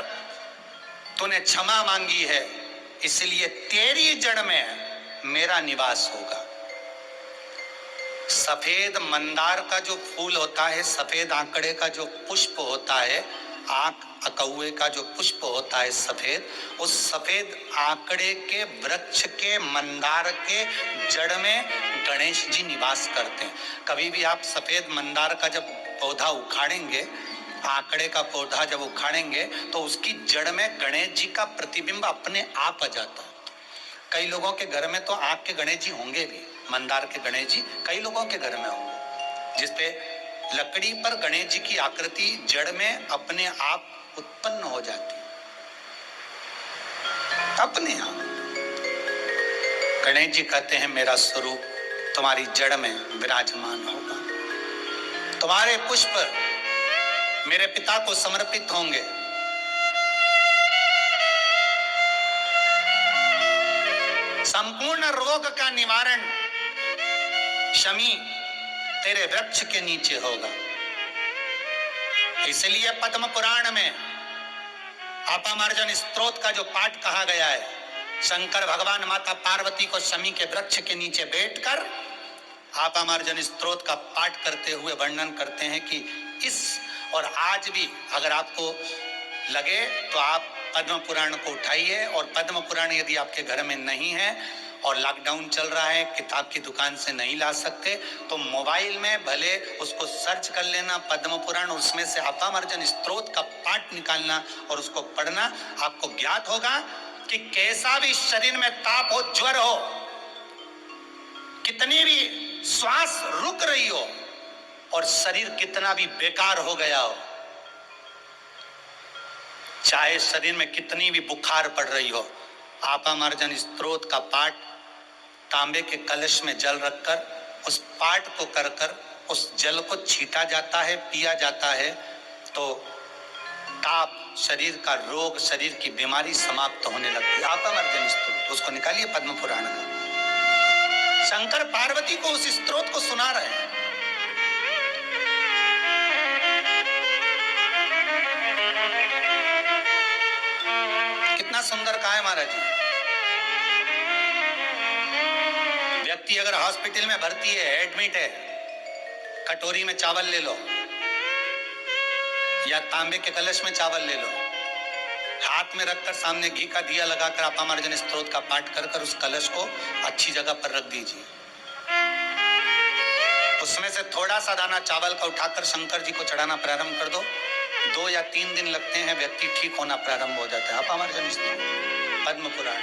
तूने क्षमा मांगी है, इसलिए तेरी जड़ में मेरा निवास होगा। सफेद मंदार का जो फूल होता है, सफेद आंकड़े का जो पुष्प होता है, आंख अकौए का जो पुष्प होता है सफेद, उस सफेद आंकड़े के वृक्ष के मंदार के जड़ में गणेश जी निवास करते हैं। कभी भी आप सफेद मंदार का जब पौधा उखाड़ेंगे, आंकड़े का पौधा जब उखाड़ेंगे, तो उसकी जड़ में गणेश जी का प्रतिबिंब अपने आप आ जाता है। कई लोगों के घर में तो आंख के गणेश जी होंगे भी, मंदार के गणेश जी कई लोगों के घर में होंगे, जिसपे लकड़ी पर गणेश जी की आकृति जड़ में अपने आप उत्पन्न हो जाती है, अपने आप। गणेश जी कहते हैं, मेरा स्वरूप तुम्हारी जड़ में विराजमान होगा, तुम्हारे पुष्प मेरे पिता को समर्पित होंगे। संपूर्ण रोग का निवारण शमी तेरे वृक्ष के नीचे होगा। इसलिए पद्म पुराण में अपामार्जन स्तोत्र का जो पाठ कहा गया है, शंकर भगवान माता पार्वती को शमी के वृक्ष के नीचे बैठकर अपामार्जन स्तोत्र का पाठ करते हुए वर्णन करते हैं कि इस और आज भी अगर आपको लगे तो आप पद्म पुराण को उठाइए, और पद्म पुराण यदि आपके घर में नहीं है और लॉकडाउन चल रहा है, किताब की दुकान से नहीं ला सकते, तो मोबाइल में भले उसको सर्च कर लेना पद्म पुराण, उसमें से अपामार्जन स्तोत्र का पाठ निकालना और उसको पढ़ना। आपको ज्ञात होगा कि कैसा भी शरीर में ताप हो, ज्वर हो, कितनी भी श्वास रुक रही हो और शरीर कितना भी बेकार हो गया हो, चाहे शरीर में कितनी भी बुखार पड़ रही हो, अपामार्जन स्तोत्र का पाठ तांबे के कलश में जल रखकर उस पाठ को कर कर उस जल को छीटा जाता है, पिया जाता है, तो ताप, शरीर का रोग, शरीर की बीमारी समाप्त होने लगती है। अपामार्जन स्तोत्र, उसको निकालिए पद्म पुराण का। शंकर पार्वती को उस स्तोत्र को सुना रहे हैं। कितना सुंदर कहा है महाराज जी। व्यक्ति अगर हॉस्पिटल में भर्ती है, एडमिट है, कटोरी में चावल ले लो या तांबे के कलश में चावल ले लो, हाथ में रखकर सामने घी का दिया लगाकर अपामार्जन स्तोत्र का पाठ कर कर उस कलश को अच्छी जगह पर रख दीजिए। उसमें से थोड़ा सा दाना चावल का उठाकर शंकर जी को चढ़ाना प्रारंभ कर दो। 2 या 3 दिन लगते हैं, व्यक्ति ठीक होना प्रारंभ हो जाता है। अपामार्जन स्तोत्र, पद्म पुराण।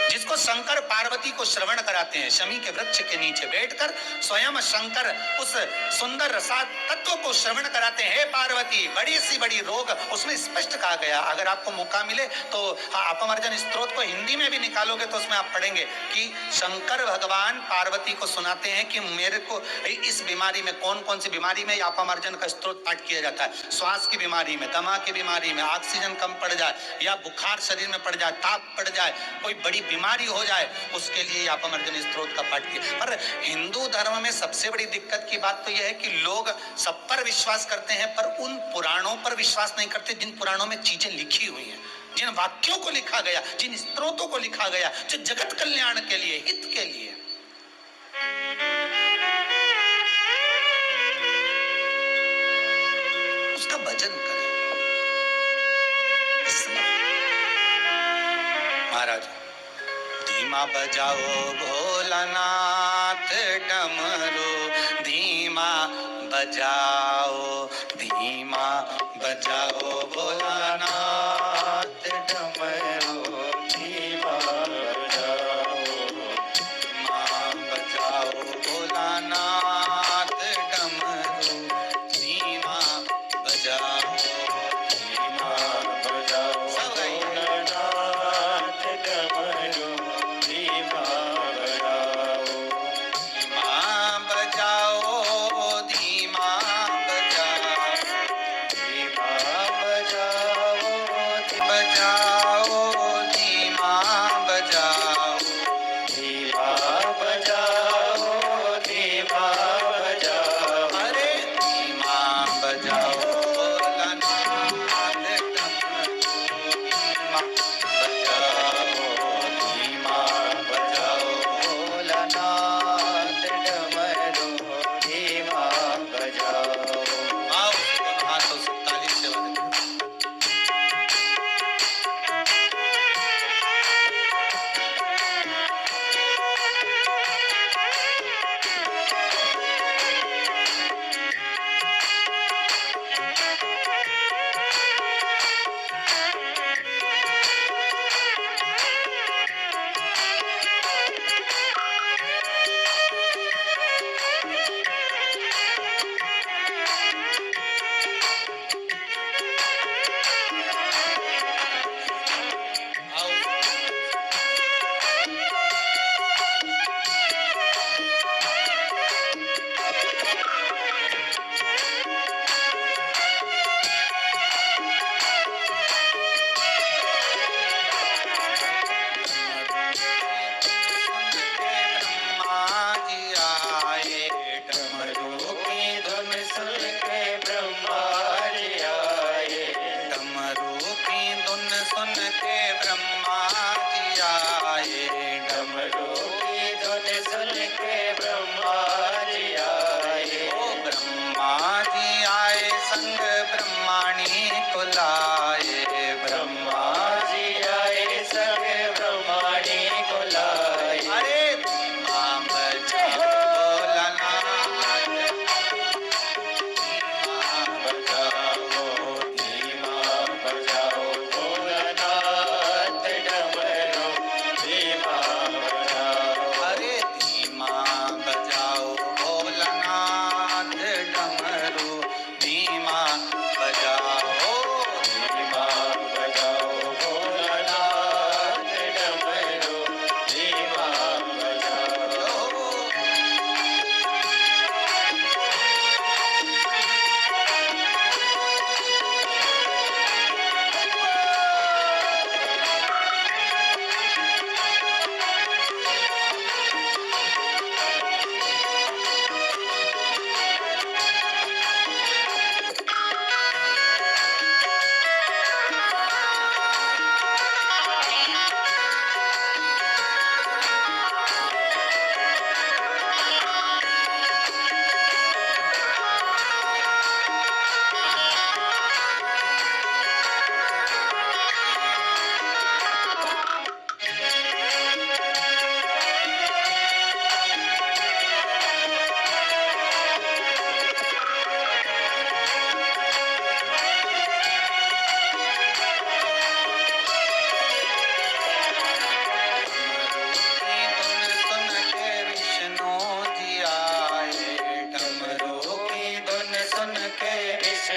जिसको शंकर पार्वती को श्रवण कराते हैं, शमी के वृक्ष के नीचे बैठकर स्वयं शंकर उस सुंदर रसा तत्व को श्रवण कराते हैं। हे पार्वती, बड़ी सी बड़ी रोग, उसमें स्पष्ट कहा गया, अगर आपको मौका मिले तो अपमर्जन स्तोत्र को हिंदी में भी निकालोगे तो उसमें आप पढ़ेंगे कि शंकर भगवान पार्वती को सुनाते हैं कि मेरे को इस बीमारी में, कौन कौन सी बीमारी में अपमर्जन का स्तोत्र पाठ किया जाता है, श्वास की बीमारी में, दमा की बीमारी में, ऑक्सीजन कम पड़ जाए या बुखार शरीर में पड़ जाए, ताप पड़ जाए, कोई बड़ी बीमारी हो जाए, उसके लिए अपमर्जन स्तोत्र का पाठ किया। पर हिंदू धर्म में सबसे बड़ी दिक्कत की बात तो यह है कि लोग सब पर विश्वास करते हैं पर उन पुराणों पर विश्वास नहीं करते जिन पुराणों में चीजें लिखी हुई हैं, जिन वाक्यों को लिखा गया, जिन स्तोत्रों को लिखा गया, जो जगत कल्याण के लिए, हित के लिए। उसका भजन करें। महाराज, धीमा बजाओ भोलानाथ डमरू, धीमा बजाओ, धीमा बजाओ भोलानाथ डमरू, धीमा बजाओ, धीमा बजाओ भोलानाथ डमरू, धीमा बजाओ, धीमा बजाओ, सब गाइए।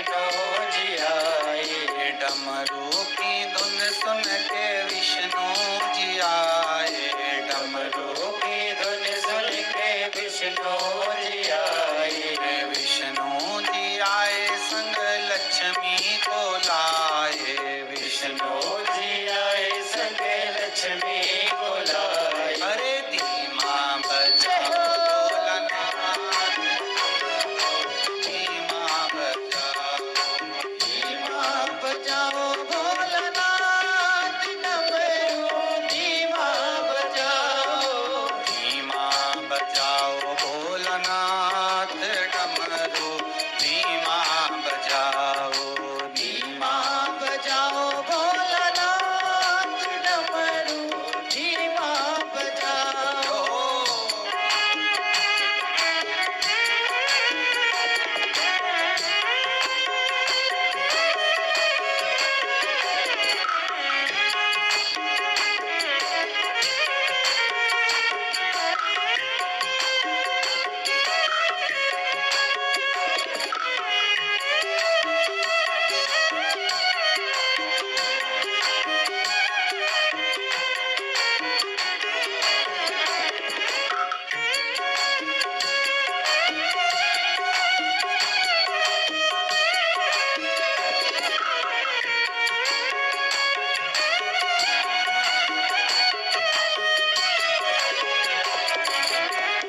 विष्णु जी आए, डमरू की धुन सुन के विष्णु जी आए, डमरू की धुन सुन के विष्णु जी आए, विष्णु जी आए संग लक्ष्मी को लाए, विष्णु जी आए संग लक्ष्मी को लाए। अरे धीमा बजाओ भोलानाथ, धीमा बजाओ, धीमा बजाओ भोलानाथ, डमरू धीमा बजाओ, धीमा बजाओ भोलानाथ, डमरू धीमा बजाओ, धीमा बजाओ भोलानाथ, डमरू धीमा बजाओ।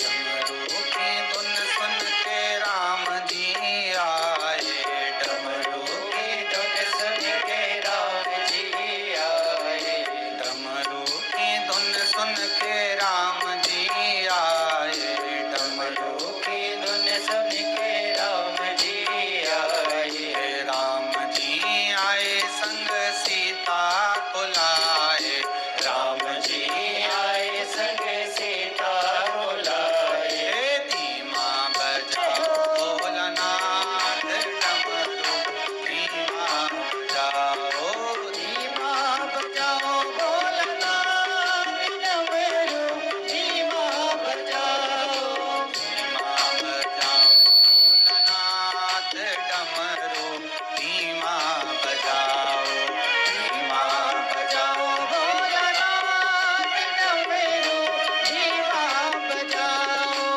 डमरू की धुन सुन के राम जी आए, डमरू की धुन सुन के राम जी आए, डमरू की धुन सुन के राम जी आए, डमरू की धुन सुन के राम जी आए, राम जी आए संग सीता को लाए, राम जी आए संग सीता को लाए। धीमा बजाओ भोलानाथ, डमरू धीमा बजाओ, धीमा बजाओ भोलानाथ, डमरू धीमा बजाओ, धीमा बजाओ भोलानाथ, डमरू धीमा बजाओ, धीमा बजाओ भोलानाथ, डमरू धीमा बजाओ।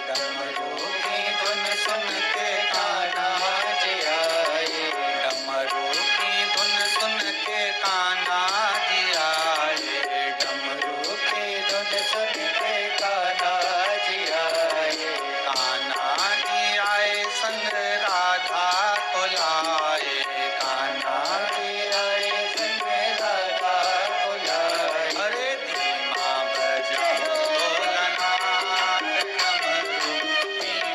डमरू की धुन सुन के कान्हा जी आए, डमरू की धुन सुन के कान्हा जी आए, डमरू की धुन सुन के कान्हा जी आए, कान्हा जी आए संग राधा को लाए, कान्हा जी आए संग राधा को लाए। अरे धीमा बजाओ भोलानाथ, डमरू धीमा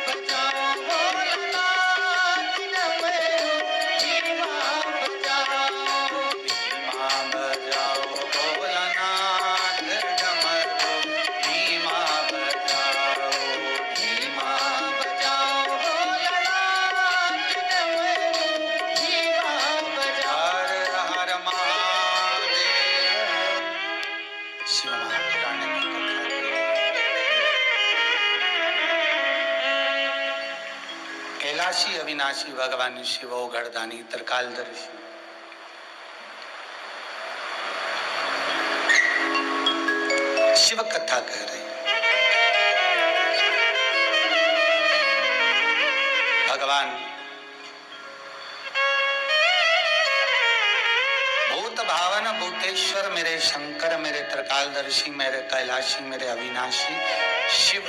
बजाओ भोलानाथ, डमरू धीमा बजाओ, धीमा बजाओ भोलानाथ, डमरू धीमा बजाओ, धीमा बजाओ भोलानाथ, डमरू धीमा बजाओ। हर हर महादेव। शिव महापुराण की कथा। कैलाशी अविनाशी भगवान शिव गढ़दानी त्रिकालदर्शी शिव कथा कह रहे हैं। भगवान भूत भावन भूतेश्वर मेरे शंकर, मेरे त्रिकालदर्शी, मेरे कैलाशी, मेरे अविनाशी शिव,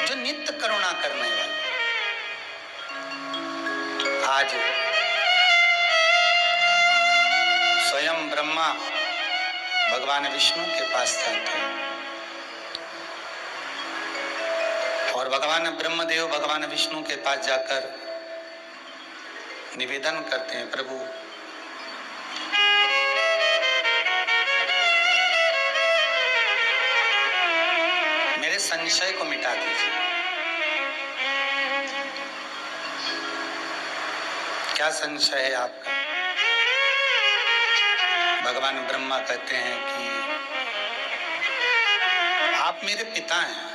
जो नित्य करुणा करने वाले। आज स्वयं ब्रह्मा भगवान विष्णु के पास जाते हैं और भगवान ब्रह्मदेव भगवान विष्णु के पास जाकर निवेदन करते हैं, प्रभु मेरे संशय को मिटा दीजिए। क्या संशय है आपका? भगवान ब्रह्मा कहते हैं कि आप मेरे पिता हैं।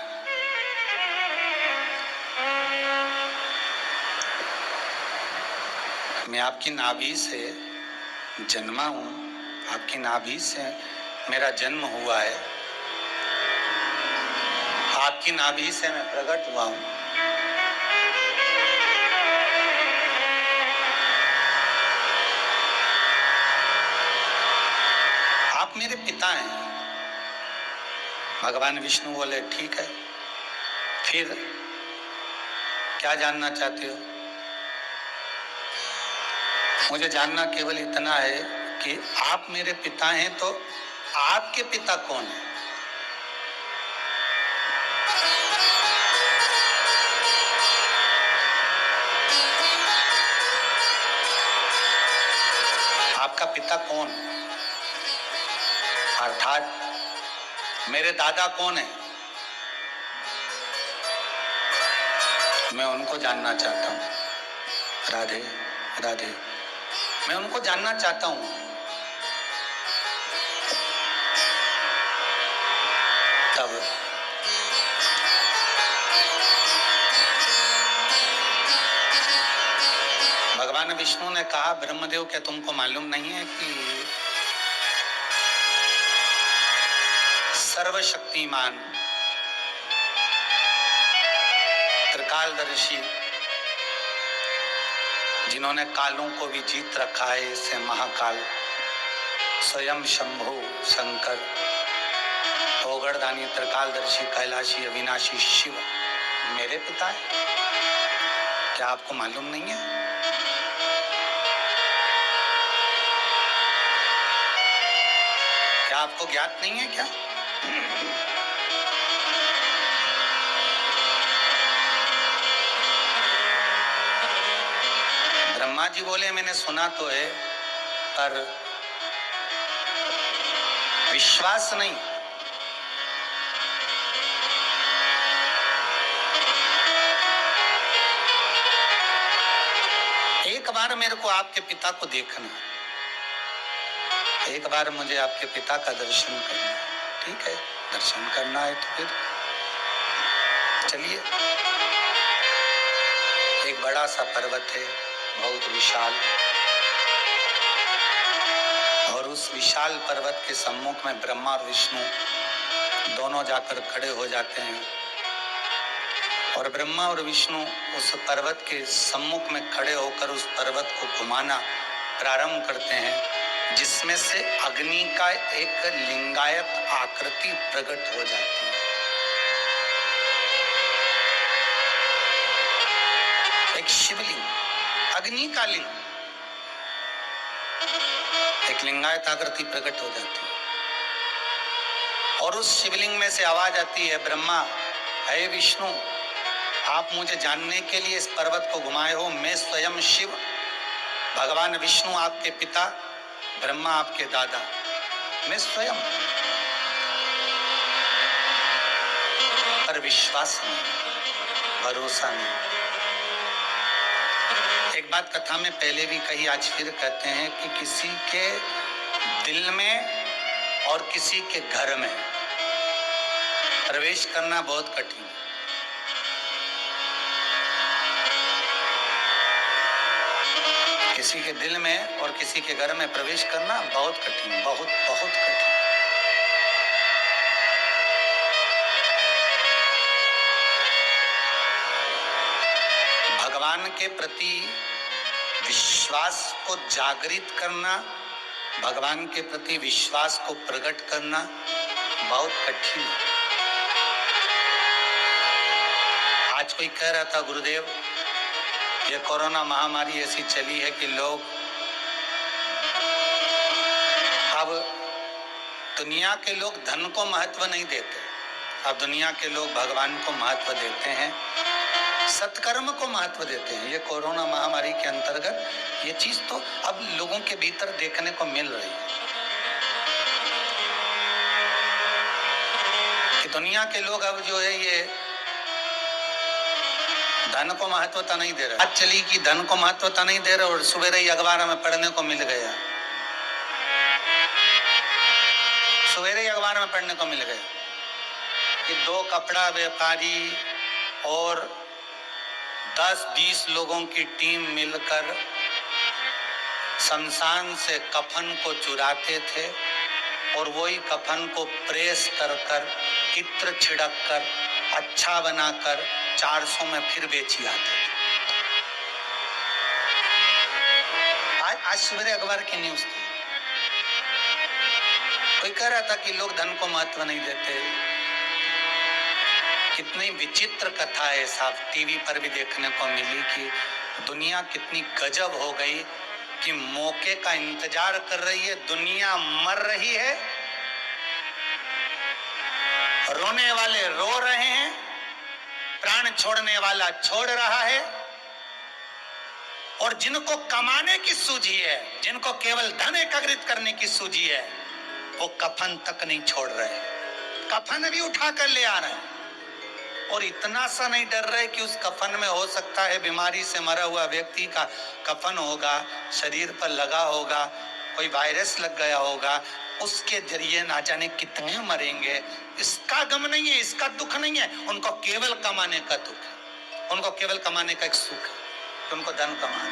मैं आपकी नाभि से जन्मा हूं, आपकी नाभि से मेरा जन्म हुआ है, आपकी नाभि से मैं प्रकट हुआ हूं। आप मेरे पिता हैं। भगवान विष्णु बोले ठीक है, फिर क्या जानना चाहते हो? मुझे जानना केवल इतना है कि आप मेरे पिता हैं, तो आपके पिता कौन है? आपका पिता कौन? अर्थात मेरे दादा कौन है? मैं उनको जानना चाहता हूं। राधे राधे, मैं उनको जानना चाहता हूं। तब भगवान विष्णु ने कहा, ब्रह्मदेव क्या तुमको मालूम नहीं है कि सर्वशक्तिमान त्रिकालदर्शी, जिन्होंने कालों को भी जीत रखा है, इससे महाकाल स्वयं शंभु शंकर, ओगड़दानी, त्रिकालदर्शी, कैलाशी, अविनाशी शिव मेरे पिता है? क्या आपको मालूम नहीं है? क्या आपको ज्ञात नहीं है क्या? ब्रह्मा जी बोले मैंने सुना तो है, पर विश्वास नहीं। एक बार मेरे को आपके पिता को देखना, एक बार मुझे आपके पिता का दर्शन करना है। ठीक है, दर्शन करना है तो फिर चलिए। एक बड़ा सा पर्वत है, बहुत विशाल, और उस विशाल पर्वत के सम्मुख में ब्रह्मा और विष्णु दोनों जाकर खड़े हो जाते हैं और ब्रह्मा और विष्णु उस पर्वत के सम्मुख में खड़े होकर उस पर्वत को घुमाना प्रारंभ करते हैं, जिसमें से अग्नि का एक लिंगायत आकृति प्रकट हो जाती है। एक शिवलिंग, अग्नि का लिंग, एक लिंगायत आकृति प्रकट हो जाती है और उस शिवलिंग में से आवाज आती है, ब्रह्मा, हे विष्णु, आप मुझे जानने के लिए इस पर्वत को घुमाए हो। मैं स्वयं शिव, भगवान विष्णु आपके पिता, ब्रह्मा आपके दादा, मैं स्वयं। पर विश्वास नहीं, भरोसा नहीं। एक बात कथा में पहले भी कही, आज फिर कहते हैं कि किसी के दिल में और किसी के घर में प्रवेश करना बहुत कठिन है। किसी के दिल में और किसी के घर में प्रवेश करना बहुत कठिन, बहुत बहुत कठिन। भगवान के प्रति विश्वास को जागृत करना, भगवान के प्रति विश्वास को प्रकट करना बहुत कठिन है। आज कोई कह रहा था, गुरुदेव ये कोरोना महामारी ऐसी चली है कि लोग अब दुनिया के लोग धन को महत्व नहीं देते, अब दुनिया के लोग भगवान को महत्व देते हैं, सत्कर्म को महत्व देते हैं। ये कोरोना महामारी के अंतर्गत ये चीज तो अब लोगों के भीतर देखने को मिल रही है कि दुनिया के लोग अब जो है ये धन को महत्वता नहीं दे रहे। बात चली कि धन को महत्वता नहीं दे रहे और सवेरे ही अखबार में पढ़ने को मिल गया, सवेरे ही अखबार में पढ़ने को मिल गया कि 2 कपड़ा व्यापारी और 10-20 लोगों की टीम मिलकर शमशान से कफन को चुराते थे और वही कफन को प्रेस कर कर, इत्र छिड़क कर, अच्छा बनाकर 400 में फिर बेची आते थे। आज सवेरे अखबार की न्यूज थी, कोई कह रहा था कि लोग धन को महत्व नहीं देते। कितनी विचित्र कथा है साहब, टीवी पर भी देखने को मिली कि दुनिया कितनी गजब हो गई कि मौके का इंतजार कर रही है, दुनिया मर रही है, रोने वाले रो रहे हैं, प्राण छोड़ने वाला छोड़ रहा है, और जिनको कमाने की सूझी है, जिनको केवल धन एकत्रित करने की सूझी है, वो कफन तक नहीं छोड़ रहे, कफन भी उठा कर ले आ रहे हैं। और इतना सा नहीं डर रहे कि उस कफन में हो सकता है बीमारी से मरा हुआ व्यक्ति का कफन होगा, शरीर पर लगा होगा, कोई वायरस लग गया होगा, उसके जरिए ना जाने कितने मरेंगे। इसका गम नहीं है, इसका दुख नहीं है, उनको केवल कमाने का दुख है, उनको केवल कमाने का एक सुख है कि उनको धन कमाना।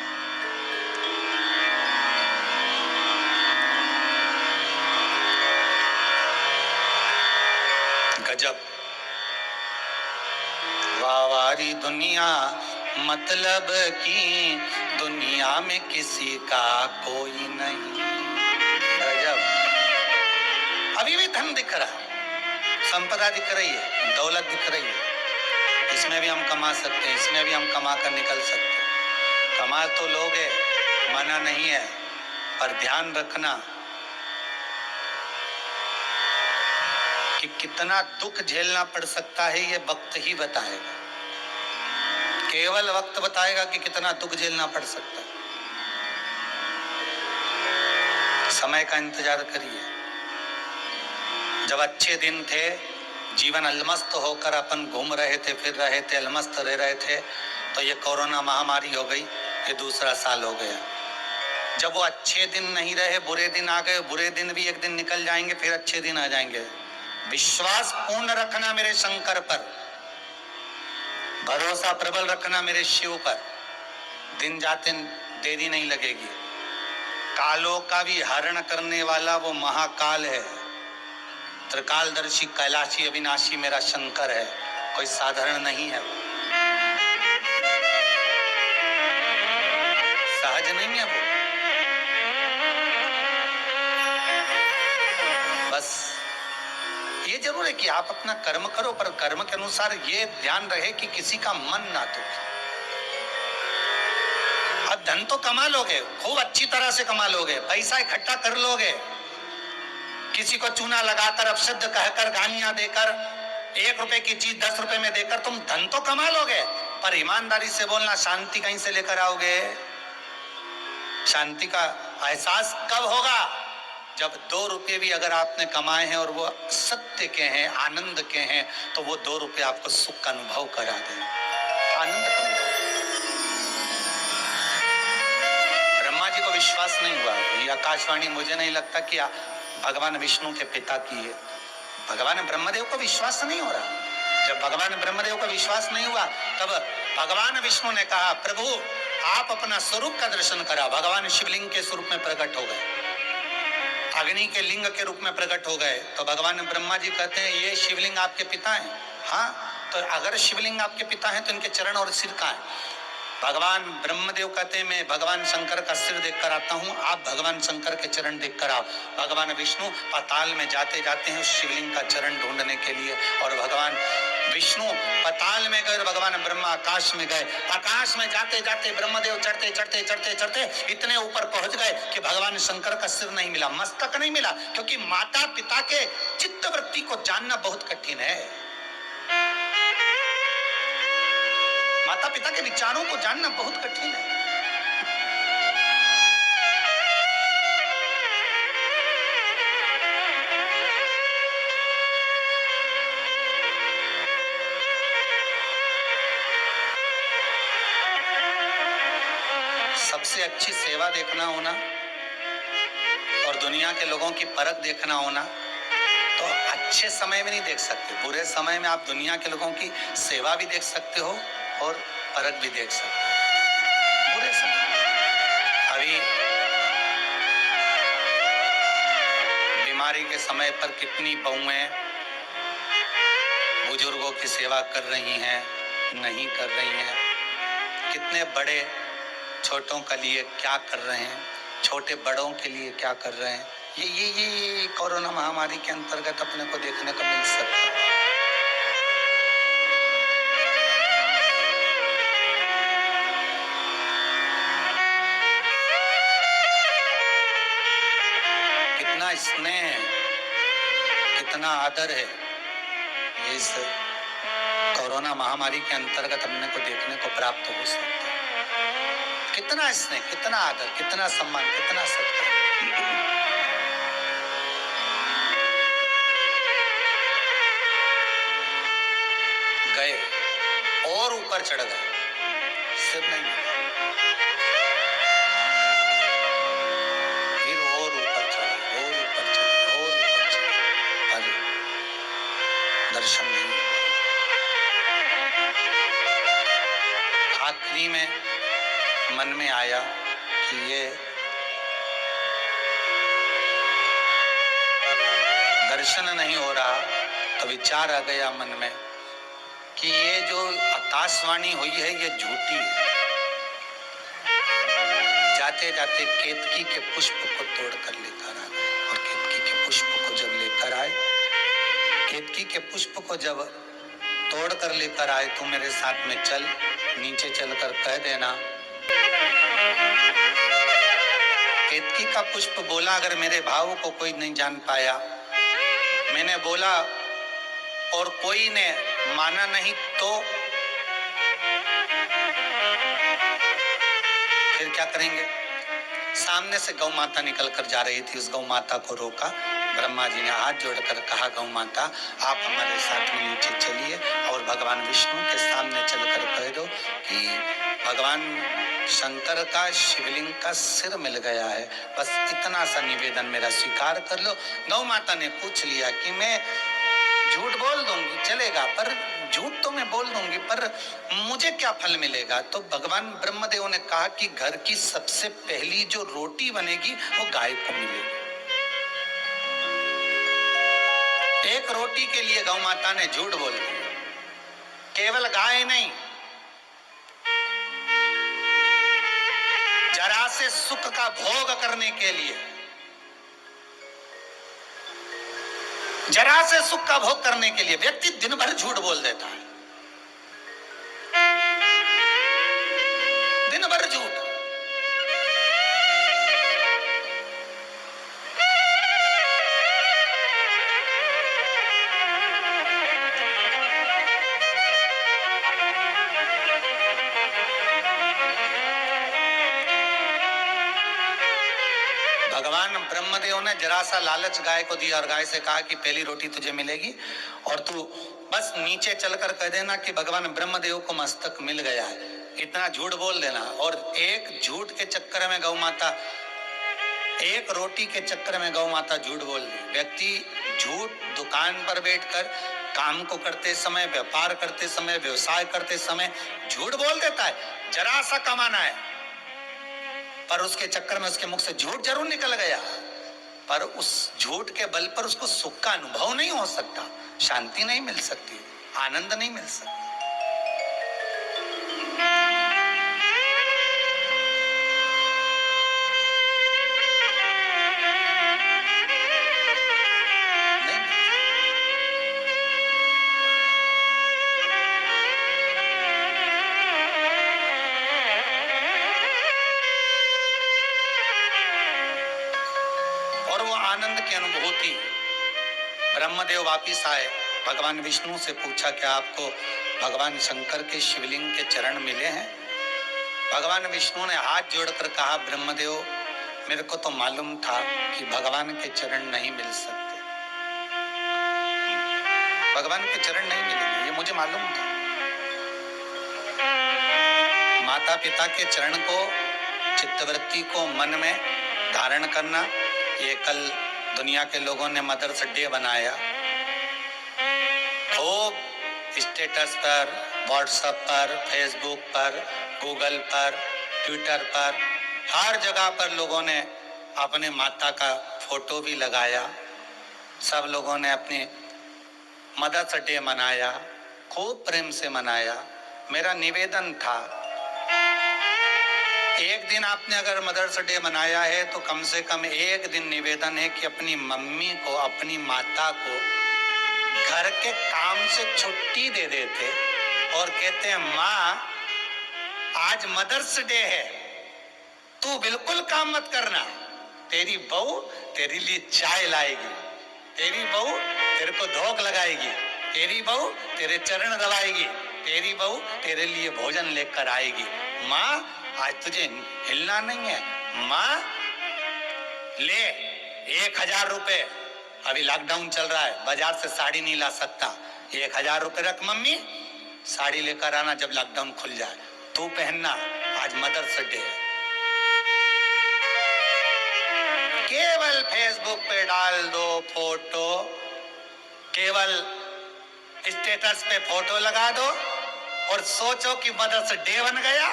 गजब वावारी दुनिया, मतलब की दुनिया में किसी का कोई नहीं। गजब, अभी भी धन दिख रहा, संपदा दिख रही है, दौलत दिख रही है, इसमें भी हम कमा सकते हैं, इसमें भी हम कमा कर निकल सकते हैं। कमा तो लोगे, मना नहीं है, पर ध्यान रखना कि कितना दुख झेलना पड़ सकता है ये वक्त ही बताएगा, केवल वक्त बताएगा कि कितना दुख झेलना पड़ सकता है। समय का इंतजार करिए। जब अच्छे दिन थे, जीवन अलमस्त होकर अपन घूम रहे थे, फिर रहे थे, अलमस्त रह रहे थे, तो ये कोरोना महामारी हो गई, ये दूसरा साल हो गया। जब वो अच्छे दिन नहीं रहे, बुरे दिन आ गए, बुरे दिन भी एक दिन निकल जाएंगे, फिर अच्छे दिन आ जाएंगे। विश्वास पूर्ण रखना मेरे शंकर पर, भरोसा प्रबल रखना मेरे शिव पर, दिन जाते देरी नहीं लगेगी। कालों का भी हरण करने वाला वो महाकाल है, त्रिकालदर्शी कैलाशी अविनाशी मेरा शंकर है, कोई साधारण नहीं है, वो सहज नहीं है वो। बस ये जरूर है कि आप अपना कर्म करो, पर कर्म के अनुसार ये ध्यान रहे कि किसी का मन ना दुखे। अब धन तो कमा लोगे, खूब अच्छी तरह से कमा लोगे, पैसा इकट्ठा कर लोगे, किसी को चूना लगाकर, अपशब्द कहकर, गालियां देकर, 1 रुपए की चीज 10 रुपए में देकर तुम धन तो कमा लोगे, पर ईमानदारी से बोलना, शांति कहीं से लेकर आओगे? शांति का एहसास कब होगा? जब 2 रुपए भी अगर आपने कमाए हैं और वो सत्य के हैं, आनंद के हैं, तो वो 2 रुपए आपको सुख का अनुभव करा दें, आनंद का अनुभव। ब्रह्मा जी को विश्वास नहीं हुआ, ये आकाशवाणी मुझे नहीं लगता कि भगवान विष्णु के पिता की है। भगवान ब्रह्मदेव को विश्वास नहीं हो रहा। जब भगवान ब्रह्मदेव को विश्वास नहीं हुआ, तब भगवान विष्णु ने कहा, प्रभु आप अपना स्वरूप का दर्शन करा। भगवान शिवलिंग के स्वरूप में प्रकट हो गए, अग्नि के लिंग के रूप में प्रकट हो गए। तो भगवान ब्रह्मा जी कहते हैं, ये शिवलिंग आपके पिता हैं? हाँ। तो अगर शिवलिंग आपके पिता हैं तो इनके चरण और सिर कहाँ है? भगवान ब्रह्मदेव कहते हैं मैं भगवान शंकर का सिर देखकर आता हूं, आप भगवान शंकर के चरण देखकर आओ। भगवान विष्णु पाताल में जाते जाते हैं उस शिवलिंग का चरण ढूंढने के लिए, और भगवान विष्णु पाताल में गए, भगवान ब्रह्मा आकाश में गए। आकाश में जाते जाते ब्रह्मदेव चढ़ते चढ़ते चढ़ते चढ़ते इतने ऊपर पहुंच गए कि भगवान शंकर का सिर नहीं मिला, मस्तक नहीं मिला, क्योंकि माता पिता के चित्त वृत्ति को जानना बहुत कठिन है। माता पिता के विचारों को जानना बहुत कठिन है। सबसे अच्छी सेवा देखना होना और दुनिया के लोगों की परख देखना होना, तो अच्छे समय में नहीं देख सकते, बुरे समय में आप दुनिया के लोगों की सेवा भी देख सकते हो और परख भी देख सकते हो। बुरे समय अभी बीमारी के समय पर कितनी बहुएं बुजुर्गों की सेवा कर रही हैं, नहीं कर रही हैं, कितने बड़े छोटों के लिए क्या कर रहे हैं, छोटे बड़ों के लिए क्या कर रहे हैं। ये कोरोना महामारी के अंतर्गत अपने को देखने को मिल सकता है। कितना स्नेह, कितना आदर है, ये इस कोरोना महामारी के अंतर्गत अपने को देखने को प्राप्त हो सकता है। कितना स्नेह, कितना आदर, कितना सम्मान, कितना सत्कार। गए और ऊपर चढ़ गए, सिर नहीं मिला, फिर और ऊपर चढ़े, और ऊपर चढ़े, और ऊपर चढ़े, पर दर्शन नहीं हुआ। आखिरी में मन में आया कि ये दर्शन नहीं हो रहा, तो विचार आ गया मन में कि ये जो आकाशवाणी हुई है ये झूठी है। जाते जाते केतकी के पुष्प को तोड़कर लेकर आ गए, और केतकी के पुष्प को जब लेकर आए, केतकी के पुष्प को जब तोड़कर लेकर आए, तू मेरे साथ में चल, नीचे चलकर कह देना। केतकी का पुष्प बोला, अगर मेरे भाव को कोई नहीं जान पाया, मैंने बोला और कोई ने माना नहीं, तो फिर क्या करेंगे। सामने से गौ माता निकल कर जा रही थी, उस गौ माता को रोका। ब्रह्मा जी ने हाथ जोड़कर कहा, गौ माता आप हमारे साथ में नीचे चलिए और भगवान विष्णु के सामने चलकर कह दो कि भगवान शंकर का शिवलिंग का सिर मिल गया है, बस इतना सा निवेदन मेरा स्वीकार कर लो। गौ माता ने पूछ लिया कि मैं झूठ बोल दूंगी, चलेगा, पर झूठ तो मैं बोल दूंगी, पर मुझे क्या फल मिलेगा। तो भगवान ब्रह्मदेव ने कहा कि घर की सबसे पहली जो रोटी बनेगी वो गाय को मिलेगी। एक रोटी के लिए गौ माता ने झूठ बोल दिया। केवल गाय नहीं, जरा से सुख का भोग करने के लिए, जरा से सुख का भोग करने के लिए व्यक्ति दिन भर झूठ बोल देता है, दिन भर झूठ। भगवान ब्रह्मदेव ने जरा सा लालच गाय को दिया और गाय से कहा कि पहली रोटी तुझे मिलेगी और तू बस नीचे चलकर कह देना कि भगवान ब्रह्मदेव को मस्तक मिल गया है। इतना झूठ बोल देना। और एक झूठ के चक्कर में गौ माता, एक रोटी के चक्कर में गौ माता झूठ बोल दी। व्यक्ति झूठ दुकान पर बैठकर काम को करते समय, व्यापार करते समय, व्यवसाय करते समय झूठ बोल देता है। जरा सा कमाना है, पर उसके चक्कर में उसके मुख से झूठ जरूर निकल गया, पर उस झूठ के बल पर उसको सुख का अनुभव नहीं हो सकता, शांति नहीं मिल सकती, आनंद नहीं मिल सकता। और वो आनंद की अनुभूति। ब्रह्मदेव वापिस आए, भगवान विष्णु से पूछा कि आपको भगवान शंकर के शिवलिंग के चरण मिले हैं? भगवान विष्णु ने हाथ जोड़कर कहा, ब्रह्मदेव मेरे को तो मालूम था कि भगवान के चरण नहीं मिल सकते, भगवान के चरण नहीं मिलेंगे, ये मुझे मालूम था। माता पिता के चरण को, चित्तवृत्ति को मन में धारण करना, ये कल दुनिया के लोगों ने मदर्स डे बनाया। खूब स्टेटस पर, व्हाट्सएप पर, फेसबुक पर, गूगल पर, ट्विटर पर, हर जगह पर लोगों ने अपने माता का फोटो भी लगाया। सब लोगों ने अपने मदर्स डे मनाया, खूब प्रेम से मनाया। मेरा निवेदन था, एक दिन आपने अगर मदर्स डे मनाया है तो कम से कम एक दिन निवेदन है कि अपनी मम्मी को, अपनी माता को घर के काम से छुट्टी दे देते और कहते हैं, माँ आज मदर्स डे है, तू बिल्कुल काम मत करना, तेरी बहू तेरे लिए चाय लाएगी, तेरी बहू तेरे को धोख लगाएगी, तेरी बहू तेरे चरण दबाएगी, तेरी बहू तेरे लिए भोजन लेकर आएगी। माँ आज तुझे हिलना नहीं है, माँ ले 1000 रुपए, अभी लॉकडाउन चल रहा है, बाजार से साड़ी नहीं ला सकता, 1000 रुपए रख मम्मी, साड़ी लेकर आना जब लॉकडाउन खुल जाए, तू पहनना, आज मदर्स डे है। केवल फेसबुक पे डाल दो फोटो, केवल स्टेटस पे फोटो लगा दो और सोचो कि मदर्स डे बन गया।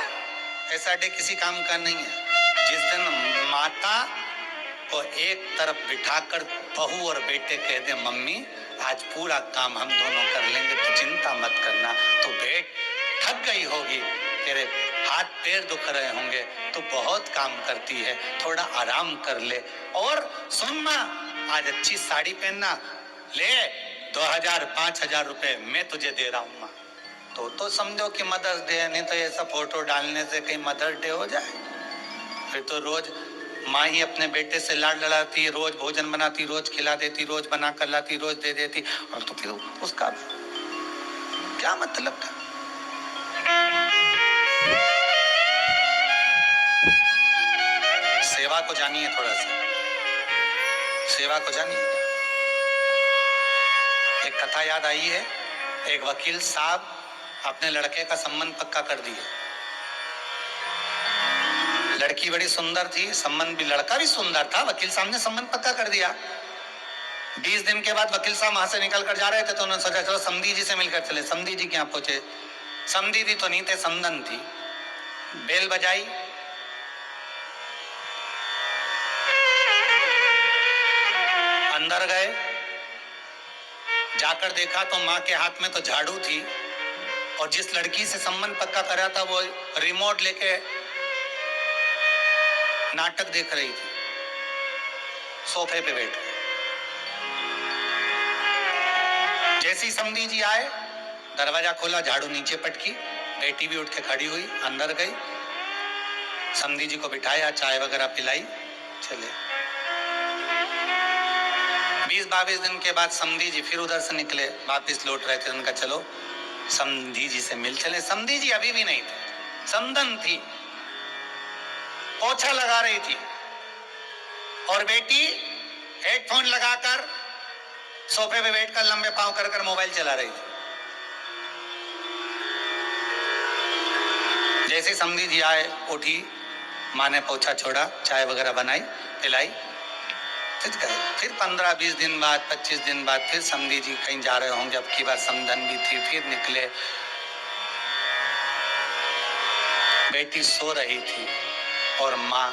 ऐसा डे किसी काम का नहीं है। जिस दिन माता को एक तरफ बिठाकर बहू और बेटे कह दे, मम्मी आज पूरा काम हम दोनों कर लेंगे, तो चिंता मत करना, तो बेट थक गई होगी, तेरे हाथ पैर दुख रहे होंगे, तो बहुत काम करती है, थोड़ा आराम कर ले। और सुन माँ, आज अच्छी साड़ी पहनना, ले 2000-5000 रुपए मैं तुझे दे रहा हूँ माँ। तो समझो कि मदर्स डे है, नहीं तो ऐसा फोटो डालने से कहीं मदर्स डे हो जाए। फिर तो रोज माँ ही अपने बेटे से लाड लड़ाती, रोज भोजन बनाती, रोज खिला देती, रोज बना कर लाती, रोज दे देती, और तो फिर उसका क्या मतलब था? सेवा को जानिए, थोड़ा सा सेवा को जानिए। एक कथा याद आई है, एक वकील साहब अपने लड़के का संबंध पक्का कर दिए। लड़की बड़ी सुंदर थी, संबंध भी, लड़का भी सुंदर था, वकील साहब ने संबंध पक्का कर दिया। 20 दिन के बाद वकील साहब वहां से निकल कर जा रहे थे तो उन्होंने सोचा चलो समधी जी से मिलकर चले। समधी जी क्या पहुंचे, समधी जी तो नहीं थे, समधन थी। बेल बजाई, अंदर गए, जाकर देखा तो माँ के हाथ में तो झाड़ू थी और जिस लड़की से संबंध पक्का करा था वो रिमोट लेके नाटक देख रही थी, सोफे पे बैठ के। जैसे ही समधी जी आए, दरवाजा खोला, झाड़ू नीचे पटकी, बेटी भी उठ के खड़ी हुई, अंदर गई, समधी जी को बिठाया, चाय वगैरह पिलाई, चले। 20-22 दिन के बाद समधी जी फिर उधर से निकले, वापिस लौट रहे थे, उनका चलो समधी जी से मिल चले। समधी जी अभी भी नहीं थे, समधन थी, पोछा लगा रही थी और बेटी हेडफोन लगाकर सोफे पे बैठकर लंबे पांव कर मोबाइल चला रही थी। जैसे समधी जी आए, उठी, माँ ने पोछा छोड़ा, चाय वगैरह बनाई, पिलाई, फिर गए। फिर 15-20 दिन बाद, 25 दिन बाद फिर समधी जी कहीं जा रहे होंगे, अब की बार समधन भी थी, फिर निकले, बेटी सो रही थी और माँ